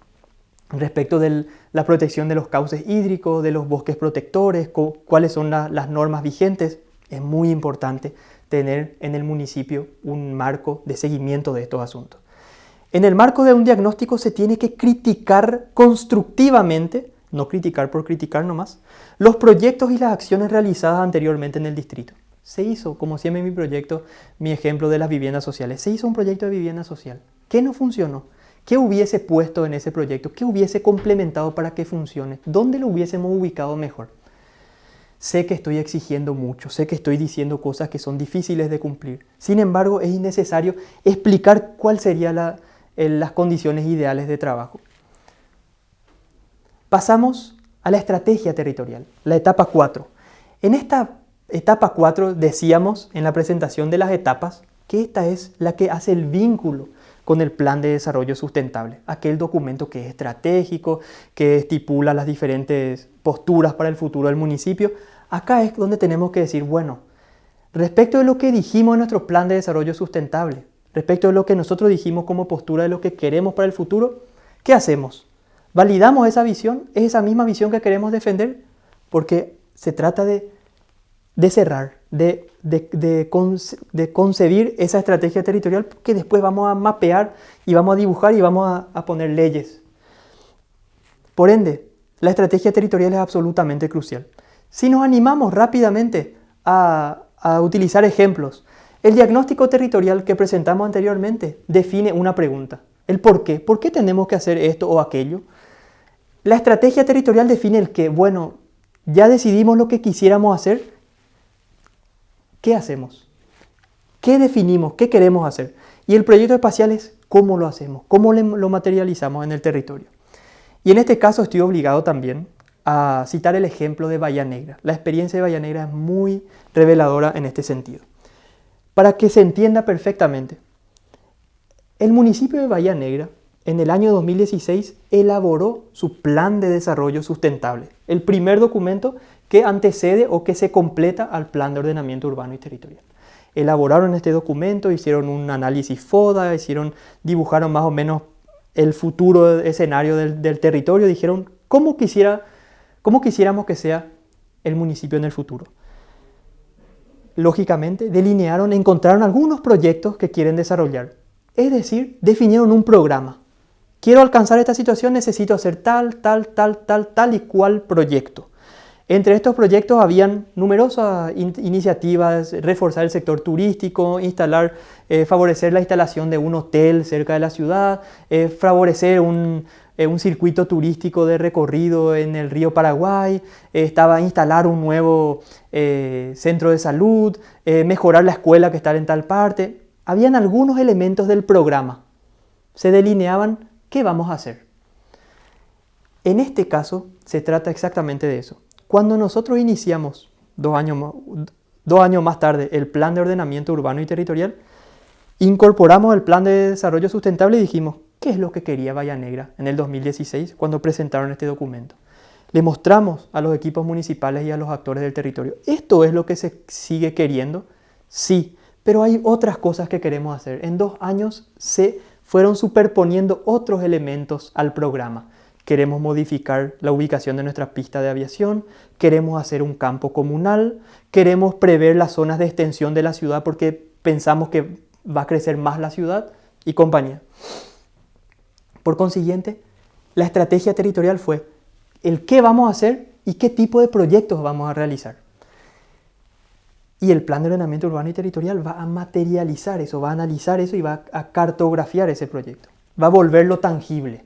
respecto de la protección de los cauces hídricos, de los bosques protectores, cuáles son las normas vigentes. Es muy importante tener en el municipio un marco de seguimiento de estos asuntos. En el marco de un diagnóstico se tiene que criticar constructivamente, no criticar por criticar nomás, los proyectos y las acciones realizadas anteriormente en el distrito. Se hizo, como siempre en mi proyecto, mi ejemplo de las viviendas sociales, se hizo un proyecto de vivienda social. ¿Qué no funcionó? ¿Qué hubiese puesto en ese proyecto? ¿Qué hubiese complementado para que funcione? ¿Dónde lo hubiésemos ubicado mejor? Sé que estoy exigiendo mucho, sé que estoy diciendo cosas que son difíciles de cumplir. Sin embargo, es necesario explicar cuáles serían las condiciones ideales de trabajo. Pasamos a la estrategia territorial, la etapa 4. En esta etapa 4 decíamos en la presentación de las etapas que esta es la que hace el vínculo con el Plan de Desarrollo Sustentable, aquel documento que es estratégico, que estipula las diferentes posturas para el futuro del municipio. Acá es donde tenemos que decir, bueno, respecto de lo que dijimos en nuestro Plan de Desarrollo Sustentable, respecto de lo que nosotros dijimos como postura de lo que queremos para el futuro, ¿qué hacemos? ¿Validamos esa visión? ¿Es esa misma visión que queremos defender? Porque se trata de cerrar, de concebir esa estrategia territorial que después vamos a mapear y vamos a dibujar y vamos a poner leyes. Por ende, la estrategia territorial es absolutamente crucial. Si nos animamos rápidamente a utilizar ejemplos, el diagnóstico territorial que presentamos anteriormente define una pregunta. El por qué. ¿Por qué tenemos que hacer esto o aquello? La estrategia territorial define el qué. Bueno, ya decidimos lo que quisiéramos hacer. ¿Qué hacemos? ¿Qué definimos? ¿Qué queremos hacer? Y el proyecto espacial es cómo lo hacemos, cómo lo materializamos en el territorio. Y en este caso estoy obligado también a citar el ejemplo de Bahía Negra. La experiencia de Bahía Negra es muy reveladora en este sentido. Para que se entienda perfectamente, el municipio de Bahía Negra en el año 2016 elaboró su Plan de Desarrollo Sustentable, el primer documento que antecede o que se completa al Plan de Ordenamiento Urbano y Territorial. Elaboraron este documento, hicieron un análisis FODA, dibujaron más o menos el futuro escenario del territorio, dijeron cómo quisiéramos que sea el municipio en el futuro. Lógicamente, encontraron algunos proyectos que quieren desarrollar, es decir, definieron un programa. Quiero alcanzar esta situación, necesito hacer tal y cual proyecto. Entre estos proyectos habían numerosas iniciativas, reforzar el sector turístico, favorecer la instalación de un hotel cerca de la ciudad, favorecer un circuito turístico de recorrido en el río Paraguay, instalar un nuevo centro de salud, mejorar la escuela que está en tal parte. Habían algunos elementos del programa. Se delineaban qué vamos a hacer. En este caso se trata exactamente de eso. Cuando nosotros iniciamos 2 años más tarde el Plan de Ordenamiento Urbano y Territorial, incorporamos el Plan de Desarrollo Sustentable y dijimos, ¿qué es lo que quería Bahía Negra en el 2016 cuando presentaron este documento? Le mostramos a los equipos municipales y a los actores del territorio, ¿esto es lo que se sigue queriendo? Sí, pero hay otras cosas que queremos hacer. En 2 años se fueron superponiendo otros elementos al programa. Queremos modificar la ubicación de nuestra pista de aviación, queremos hacer un campo comunal, queremos prever las zonas de extensión de la ciudad porque pensamos que va a crecer más la ciudad y compañía. Por consiguiente, la estrategia territorial fue el qué vamos a hacer y qué tipo de proyectos vamos a realizar. Y el plan de ordenamiento urbano y territorial va a materializar eso, va a analizar eso y va a cartografiar ese proyecto. Va a volverlo tangible.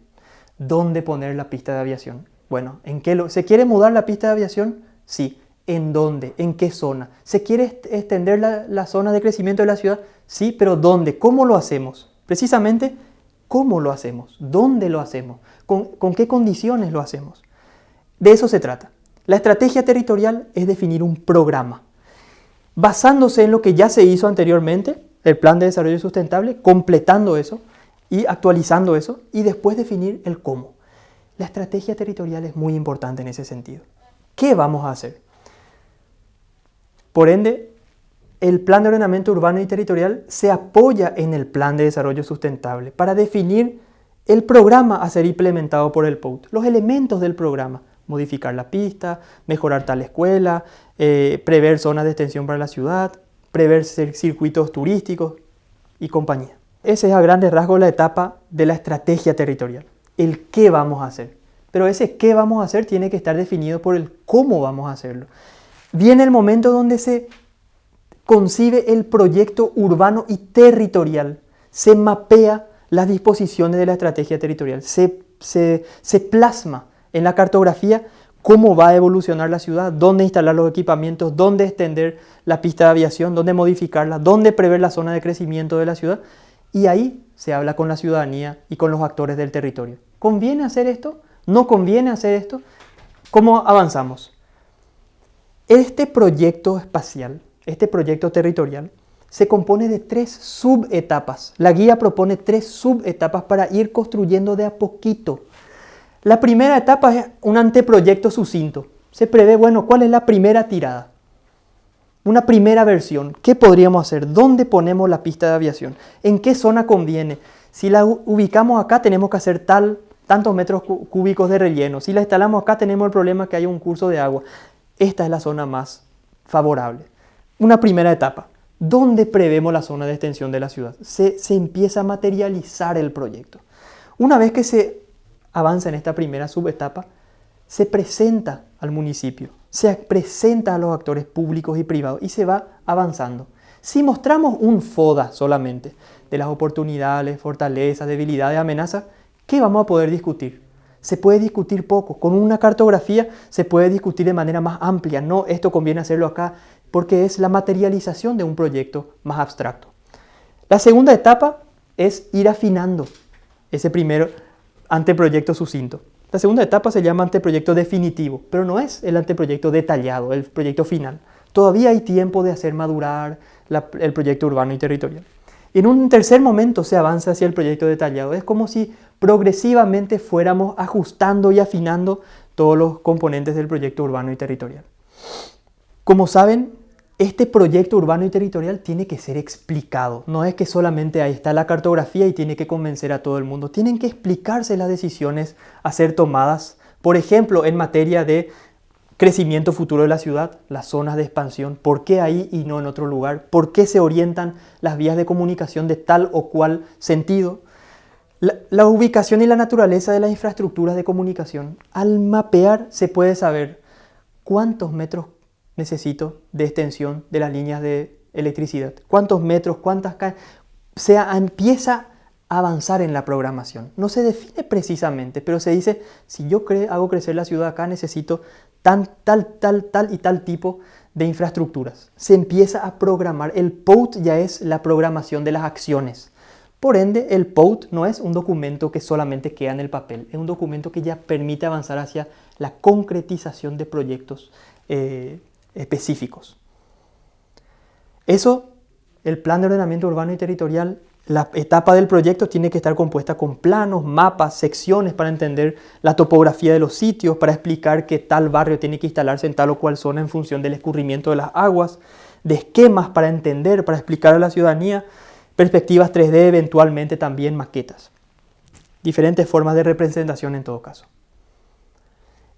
¿Dónde poner la pista de aviación? Bueno, ¿se quiere mudar la pista de aviación? Sí. ¿En dónde? ¿En qué zona? ¿Se quiere extender la zona de crecimiento de la ciudad? Sí, pero ¿dónde? ¿Cómo lo hacemos? Precisamente, ¿cómo lo hacemos? ¿Dónde lo hacemos? ¿Con qué condiciones lo hacemos? De eso se trata. La estrategia territorial es definir un programa, basándose en lo que ya se hizo anteriormente, el Plan de Desarrollo Sustentable, completando eso y actualizando eso, y después definir el cómo. La estrategia territorial es muy importante en ese sentido. ¿Qué vamos a hacer? Por ende, el Plan de Ordenamiento Urbano y Territorial se apoya en el Plan de Desarrollo Sustentable para definir el programa a ser implementado por el POUT, los elementos del programa, modificar la pista, mejorar tal escuela, prever zonas de extensión para la ciudad, prever circuitos turísticos y compañía. Esa es a grandes rasgos la etapa de la estrategia territorial, el qué vamos a hacer. Pero ese qué vamos a hacer tiene que estar definido por el cómo vamos a hacerlo. Viene el momento donde se concibe el proyecto urbano y territorial, se mapea las disposiciones de la estrategia territorial, se plasma en la cartografía cómo va a evolucionar la ciudad, dónde instalar los equipamientos, dónde extender la pista de aviación, dónde modificarla, dónde prever la zona de crecimiento de la ciudad, y ahí se habla con la ciudadanía y con los actores del territorio. ¿Conviene hacer esto? ¿No conviene hacer esto? ¿Cómo avanzamos? Este proyecto espacial, este proyecto territorial, se compone de 3 subetapas. La guía propone 3 subetapas para ir construyendo de a poquito. La primera etapa es un anteproyecto sucinto. Se prevé, bueno, ¿cuál es la primera tirada? Una primera versión. ¿Qué podríamos hacer? ¿Dónde ponemos la pista de aviación? ¿En qué zona conviene? Si la ubicamos acá, tenemos que hacer tantos metros cúbicos de relleno. Si la instalamos acá, tenemos el problema que hay un curso de agua. Esta es la zona más favorable. Una primera etapa. ¿Dónde prevemos la zona de extensión de la ciudad? Se empieza a materializar el proyecto. Una vez que se avanza en esta primera subetapa, se presenta al municipio, se presenta a los actores públicos y privados y se va avanzando. Si mostramos un FODA solamente de las oportunidades, fortalezas, debilidades, amenazas, ¿qué vamos a poder discutir? Se puede discutir poco. Con una cartografía se puede discutir de manera más amplia. No, esto conviene hacerlo acá, porque es la materialización de un proyecto más abstracto. La segunda etapa es ir afinando ese primer anteproyecto sucinto. La segunda etapa se llama anteproyecto definitivo, pero no es el anteproyecto detallado, el proyecto final. Todavía hay tiempo de hacer madurar el proyecto urbano y territorial. En un tercer momento se avanza hacia el proyecto detallado. Es como si progresivamente fuéramos ajustando y afinando todos los componentes del proyecto urbano y territorial. Como saben, este proyecto urbano y territorial tiene que ser explicado. No es que solamente ahí está la cartografía y tiene que convencer a todo el mundo. Tienen que explicarse las decisiones a ser tomadas. Por ejemplo, en materia de crecimiento futuro de la ciudad, las zonas de expansión. ¿Por qué ahí y no en otro lugar? ¿Por qué se orientan las vías de comunicación de tal o cual sentido? La ubicación y la naturaleza de las infraestructuras de comunicación. Al mapear se puede saber cuántos metros necesito de extensión de las líneas de electricidad. ¿Cuántos metros? ¿Cuántas calles? Empieza a avanzar en la programación. No se define precisamente, pero se dice, si yo hago crecer la ciudad acá, necesito tal y tal tipo de infraestructuras. Se empieza a programar. El POUT ya es la programación de las acciones. Por ende, el POUT no es un documento que solamente queda en el papel, es un documento que ya permite avanzar hacia la concretización de proyectos específicos. Eso, el plan de ordenamiento urbano y territorial, la etapa del proyecto tiene que estar compuesta con planos, mapas, secciones para entender la topografía de los sitios, para explicar que tal barrio tiene que instalarse en tal o cual zona en función del escurrimiento de las aguas, de esquemas para entender, para explicar a la ciudadanía, perspectivas 3D, eventualmente también maquetas. Diferentes formas de representación en todo caso.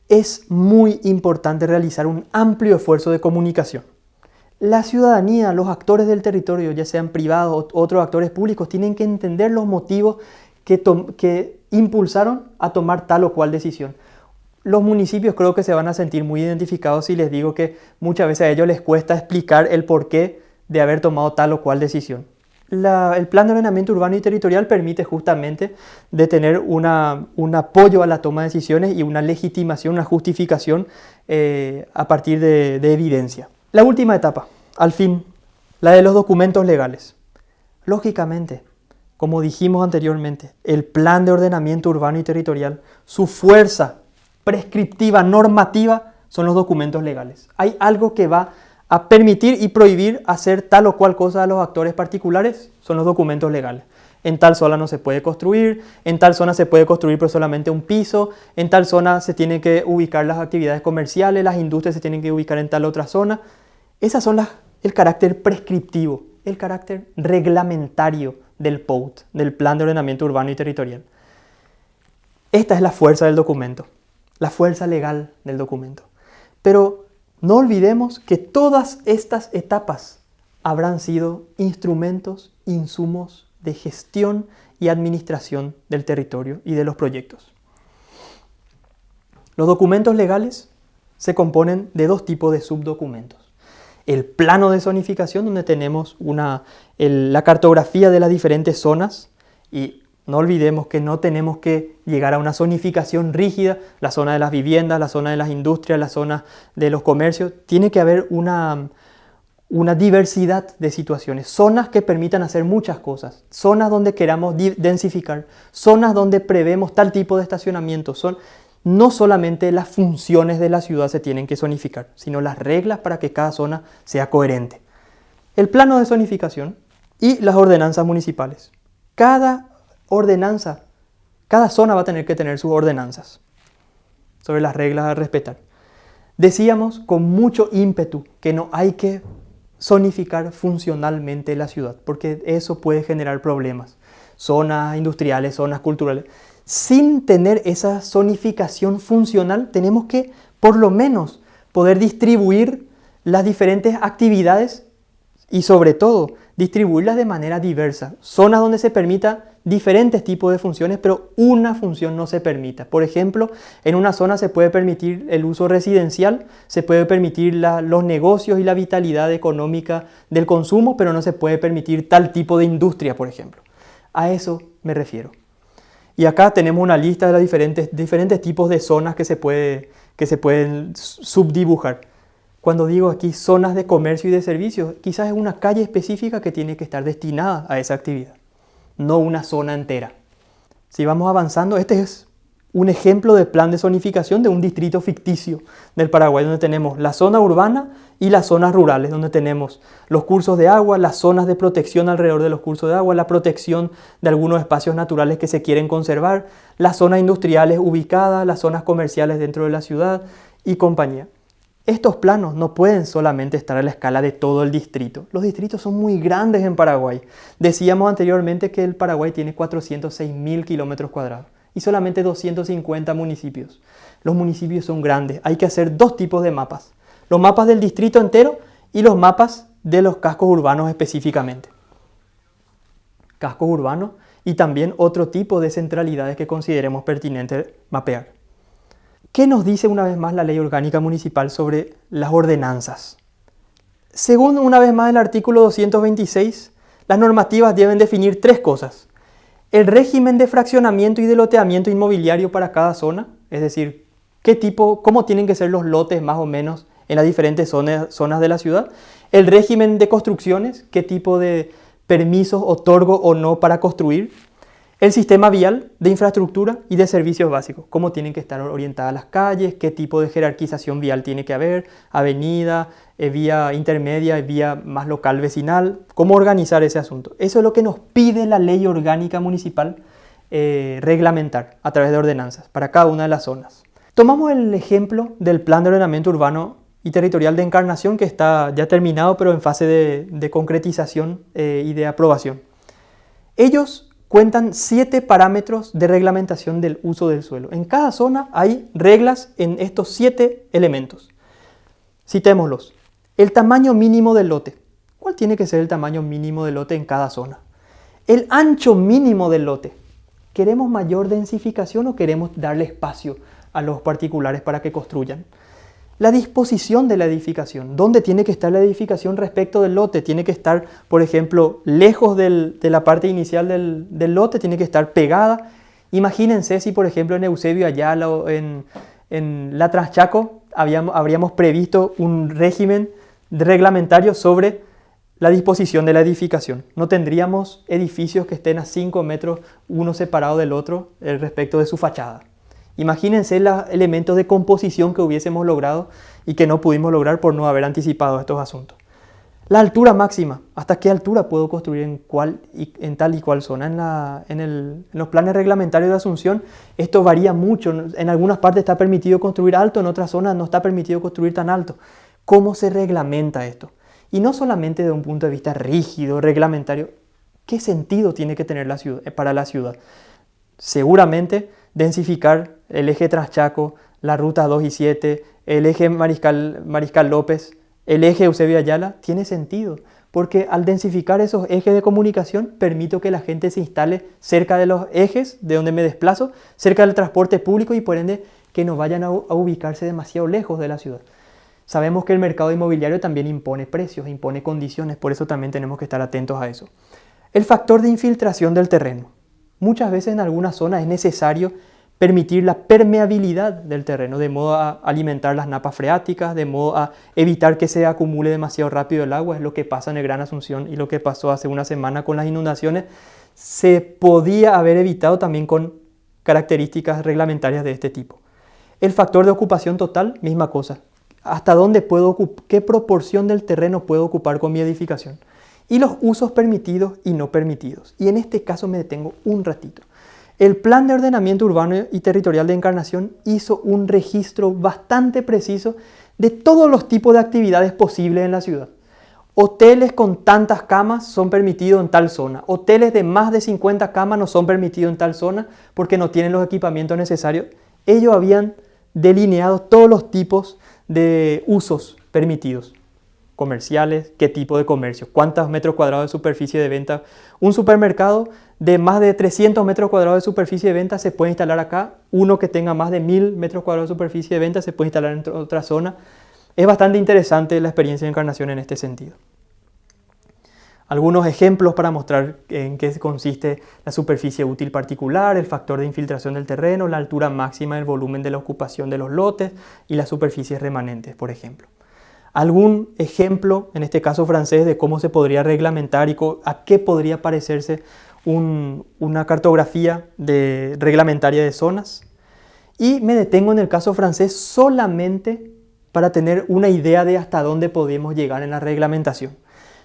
Es muy importante realizar un amplio esfuerzo de comunicación. La ciudadanía, los actores del territorio, ya sean privados o otros actores públicos, tienen que entender los motivos que impulsaron a tomar tal o cual decisión. Los municipios creo que se van a sentir muy identificados si les digo que muchas veces a ellos les cuesta explicar el porqué de haber tomado tal o cual decisión. El plan de ordenamiento urbano y territorial permite justamente de tener un apoyo a la toma de decisiones y una legitimación, una justificación a partir de evidencia. La última etapa, al fin, la de los documentos legales. Lógicamente, como dijimos anteriormente, el plan de ordenamiento urbano y territorial, su fuerza prescriptiva, normativa, son los documentos legales. Hay algo que va a permitir y prohibir hacer tal o cual cosa a los actores particulares, son los documentos legales. En tal zona no se puede construir, en tal zona se puede construir pero solamente un piso, en tal zona se tienen que ubicar las actividades comerciales, las industrias se tienen que ubicar en tal otra zona. Esas son el carácter prescriptivo, el carácter reglamentario del POUT, del Plan de Ordenamiento Urbano y Territorial. Esta es la fuerza del documento, la fuerza legal del documento. Pero no olvidemos que todas estas etapas habrán sido instrumentos, insumos de gestión y administración del territorio y de los proyectos. Los documentos legales se componen de dos tipos de subdocumentos. El plano de zonificación, donde tenemos la cartografía de las diferentes zonas, y no olvidemos que no tenemos que llegar a una zonificación rígida, la zona de las viviendas, la zona de las industrias, la zona de los comercios. Tiene que haber una diversidad de situaciones, zonas que permitan hacer muchas cosas, zonas donde queramos densificar, zonas donde prevemos tal tipo de estacionamiento. No solamente las funciones de la ciudad se tienen que zonificar, sino las reglas para que cada zona sea coherente. El plano de zonificación y las ordenanzas municipales. Cada ordenanza, cada zona va a tener que tener sus ordenanzas sobre las reglas a respetar. Decíamos con mucho ímpetu que no hay que zonificar funcionalmente la ciudad, porque eso puede generar problemas. Zonas industriales, zonas culturales. Sin tener esa zonificación funcional, tenemos que, por lo menos, poder distribuir las diferentes actividades y, sobre todo, distribuirlas de manera diversa. Zonas donde se permita diferentes tipos de funciones, pero una función no se permita. Por ejemplo, en una zona se puede permitir el uso residencial, se puede permitir los negocios y la vitalidad económica del consumo, pero no se puede permitir tal tipo de industria, por ejemplo. A eso me refiero. Y acá tenemos una lista de los diferentes tipos de zonas que se pueden subdibujar. Cuando digo aquí zonas de comercio y de servicios, quizás es una calle específica que tiene que estar destinada a esa actividad, no una zona entera. Si vamos avanzando, este es un ejemplo de plan de zonificación de un distrito ficticio del Paraguay, donde tenemos la zona urbana y las zonas rurales, donde tenemos los cursos de agua, las zonas de protección alrededor de los cursos de agua, la protección de algunos espacios naturales que se quieren conservar, las zonas industriales ubicadas, las zonas comerciales dentro de la ciudad y compañía. Estos planos no pueden solamente estar a la escala de todo el distrito. Los distritos son muy grandes en Paraguay. Decíamos anteriormente que el Paraguay tiene 406.000 kilómetros cuadrados y solamente 250 municipios. Los municipios son grandes. Hay que hacer dos tipos de mapas. Los mapas del distrito entero y los mapas de los cascos urbanos específicamente. Cascos urbanos y también otro tipo de centralidades que consideremos pertinente mapear. ¿Qué nos dice una vez más la Ley Orgánica Municipal sobre las ordenanzas? Según una vez más el artículo 226, las normativas deben definir tres cosas. El régimen de fraccionamiento y de loteamiento inmobiliario para cada zona, es decir, cómo tienen que ser los lotes más o menos en las diferentes zonas de la ciudad. El régimen de construcciones, qué tipo de permisos otorgo o no para construir. El sistema vial de infraestructura y de servicios básicos, cómo tienen que estar orientadas las calles, qué tipo de jerarquización vial tiene que haber, avenida, vía intermedia, vía más local vecinal, cómo organizar ese asunto. Eso es lo que nos pide la Ley Orgánica Municipal reglamentar a través de ordenanzas para cada una de las zonas. Tomamos el ejemplo del Plan de Ordenamiento Urbano y Territorial de Encarnación, que está ya terminado, pero en fase de concretización y de aprobación. Ellos cuentan 7 parámetros de reglamentación del uso del suelo. En cada zona hay reglas en estos 7 elementos. Citémoslos. El tamaño mínimo del lote. ¿Cuál tiene que ser el tamaño mínimo del lote en cada zona? El ancho mínimo del lote. ¿Queremos mayor densificación o queremos darle espacio a los particulares para que construyan. La disposición de la edificación. ¿Dónde tiene que estar la edificación respecto del lote? Tiene que estar, por ejemplo, lejos de la parte inicial del lote, tiene que estar pegada. Imagínense si, por ejemplo, en Eusebio Ayala o en la Transchaco habríamos previsto un régimen reglamentario sobre la disposición de la edificación. No tendríamos edificios que estén a 5 metros uno separado del otro respecto de su fachada. Imagínense los elementos de composición que hubiésemos logrado y que no pudimos lograr por no haber anticipado estos asuntos. La altura máxima. ¿Hasta qué altura puedo construir en tal y cual zona? En los planes reglamentarios de Asunción esto varía mucho. En algunas partes está permitido construir alto, en otras zonas no está permitido construir tan alto. ¿Cómo se reglamenta esto? Y no solamente desde un punto de vista rígido, reglamentario. ¿Qué sentido tiene que tener para la ciudad? Seguramente densificar el eje Transchaco, la ruta 2 y 7, el eje Mariscal López, el eje Eusebio Ayala, tiene sentido. Porque al densificar esos ejes de comunicación, permito que la gente se instale cerca de los ejes de donde me desplazo, cerca del transporte público y por ende que no vayan a ubicarse demasiado lejos de la ciudad. Sabemos que el mercado inmobiliario también impone precios, impone condiciones, por eso también tenemos que estar atentos a eso. El factor de infiltración del terreno. Muchas veces en algunas zonas es necesario permitir la permeabilidad del terreno, de modo a alimentar las napas freáticas, de modo a evitar que se acumule demasiado rápido el agua. Es lo que pasa en el Gran Asunción y lo que pasó hace una semana con las inundaciones. Se podía haber evitado también con características reglamentarias de este tipo. El factor de ocupación total, misma cosa. ¿Hasta dónde qué proporción del terreno puedo ocupar con mi edificación? Y los usos permitidos y no permitidos. Y en este caso me detengo un ratito. El Plan de Ordenamiento Urbano y Territorial de Encarnación hizo un registro bastante preciso de todos los tipos de actividades posibles en la ciudad. Hoteles con tantas camas son permitidos en tal zona. Hoteles de más de 50 camas no son permitidos en tal zona porque no tienen los equipamientos necesarios. Ellos habían delineado todos los tipos de usos permitidos. Comerciales, qué tipo de comercio, cuántos metros cuadrados de superficie de venta. Un supermercado de más de 300 metros cuadrados de superficie de venta se puede instalar acá. Uno que tenga más de 1000 metros cuadrados de superficie de venta se puede instalar en otra zona. Es bastante interesante la experiencia de Encarnación en este sentido. Algunos ejemplos para mostrar en qué consiste la superficie útil particular, el factor de infiltración del terreno, la altura máxima del volumen de la ocupación de los lotes y las superficies remanentes, por ejemplo. Algún ejemplo, en este caso francés, de cómo se podría reglamentar y a qué podría parecerse una cartografía reglamentaria de zonas. Y me detengo en el caso francés solamente para tener una idea de hasta dónde podemos llegar en la reglamentación.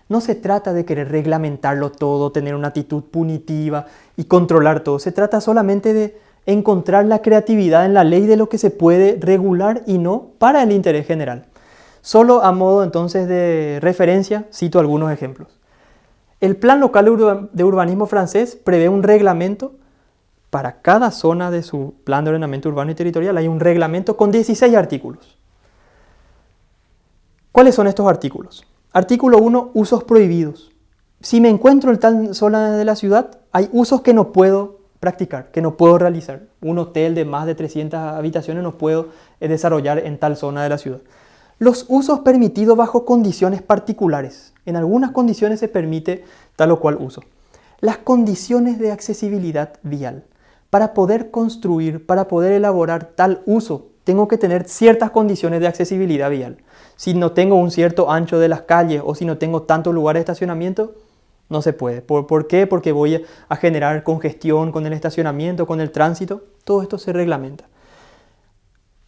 No se trata de querer reglamentarlo todo, tener una actitud punitiva y controlar todo. Se trata solamente de encontrar la creatividad en la ley de lo que se puede regular y no para el interés general. Solo a modo entonces de referencia cito algunos ejemplos. El Plan Local de Urbanismo francés prevé un reglamento para cada zona de su Plan de Ordenamiento Urbano y Territorial. Hay un reglamento con 16 artículos. ¿Cuáles son estos artículos? Artículo 1, usos prohibidos. Si me encuentro en tal zona de la ciudad, hay usos que no puedo practicar, que no puedo realizar. Un hotel de más de 300 habitaciones no puedo desarrollar en tal zona de la ciudad. Los usos permitidos bajo condiciones particulares. En algunas condiciones se permite tal o cual uso. Las condiciones de accesibilidad vial. Para poder construir, para poder elaborar tal uso, tengo que tener ciertas condiciones de accesibilidad vial. Si no tengo un cierto ancho de las calles o si no tengo tantos lugares de estacionamiento, no se puede. ¿Por qué? Porque voy a generar congestión con el estacionamiento, con el tránsito. Todo esto se reglamenta.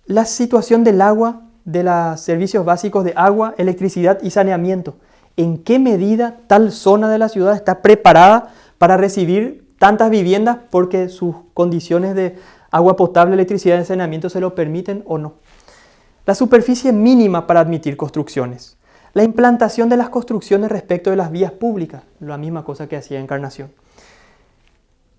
La situación del agua, de los servicios básicos de agua, electricidad y saneamiento. ¿En qué medida tal zona de la ciudad está preparada para recibir tantas viviendas porque sus condiciones de agua potable, electricidad y saneamiento se lo permiten o no? La superficie mínima para admitir construcciones. La implantación de las construcciones respecto de las vías públicas, la misma cosa que hacía Encarnación.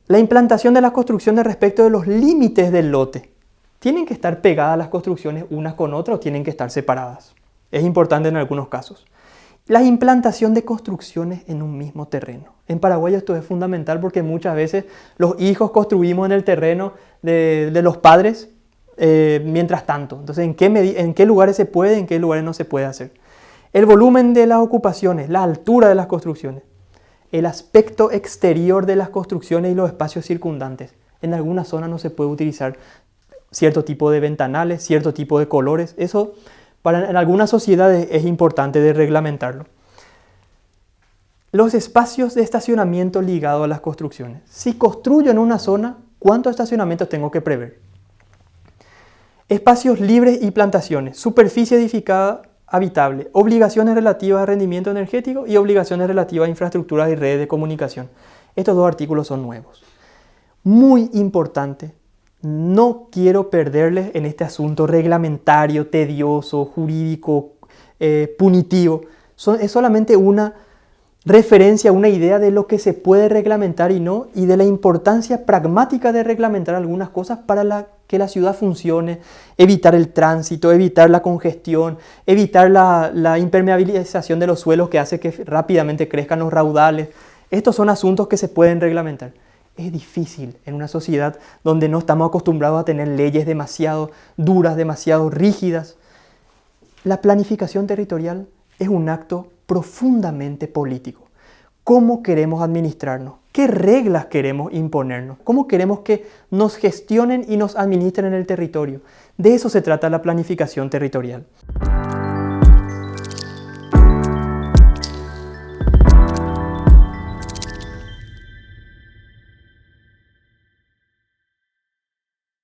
La implantación de las construcciones respecto de los límites del lote. ¿Tienen que estar pegadas las construcciones unas con otras o tienen que estar separadas? Es importante en algunos casos. La implantación de construcciones en un mismo terreno. En Paraguay esto es fundamental porque muchas veces los hijos construimos en el terreno de los padres mientras tanto. Entonces, ¿en qué lugares se puede, en qué lugares no se puede hacer? El volumen de las ocupaciones, la altura de las construcciones, el aspecto exterior de las construcciones y los espacios circundantes. En algunas zonas no se puede utilizar cierto tipo de ventanales, cierto tipo de colores. Eso en algunas sociedades es importante de reglamentarlo. Los espacios de estacionamiento ligados a las construcciones. Si construyo en una zona, ¿cuántos estacionamientos tengo que prever? Espacios libres y plantaciones. Superficie edificada habitable. Obligaciones relativas a rendimiento energético y obligaciones relativas a infraestructuras y redes de comunicación. Estos dos artículos son nuevos. Muy importante. No quiero perderles en este asunto reglamentario, tedioso, jurídico, punitivo. Es solamente una referencia, una idea de lo que se puede reglamentar y no, y de la importancia pragmática de reglamentar algunas cosas para que la ciudad funcione, evitar el tránsito, evitar la congestión, evitar la impermeabilización de los suelos que hace que rápidamente crezcan los raudales. Estos son asuntos que se pueden reglamentar. Es difícil en una sociedad donde no estamos acostumbrados a tener leyes demasiado duras, demasiado rígidas. La planificación territorial es un acto profundamente político. ¿Cómo queremos administrarnos? ¿Qué reglas queremos imponernos? ¿Cómo queremos que nos gestionen y nos administren en el territorio? De eso se trata la planificación territorial.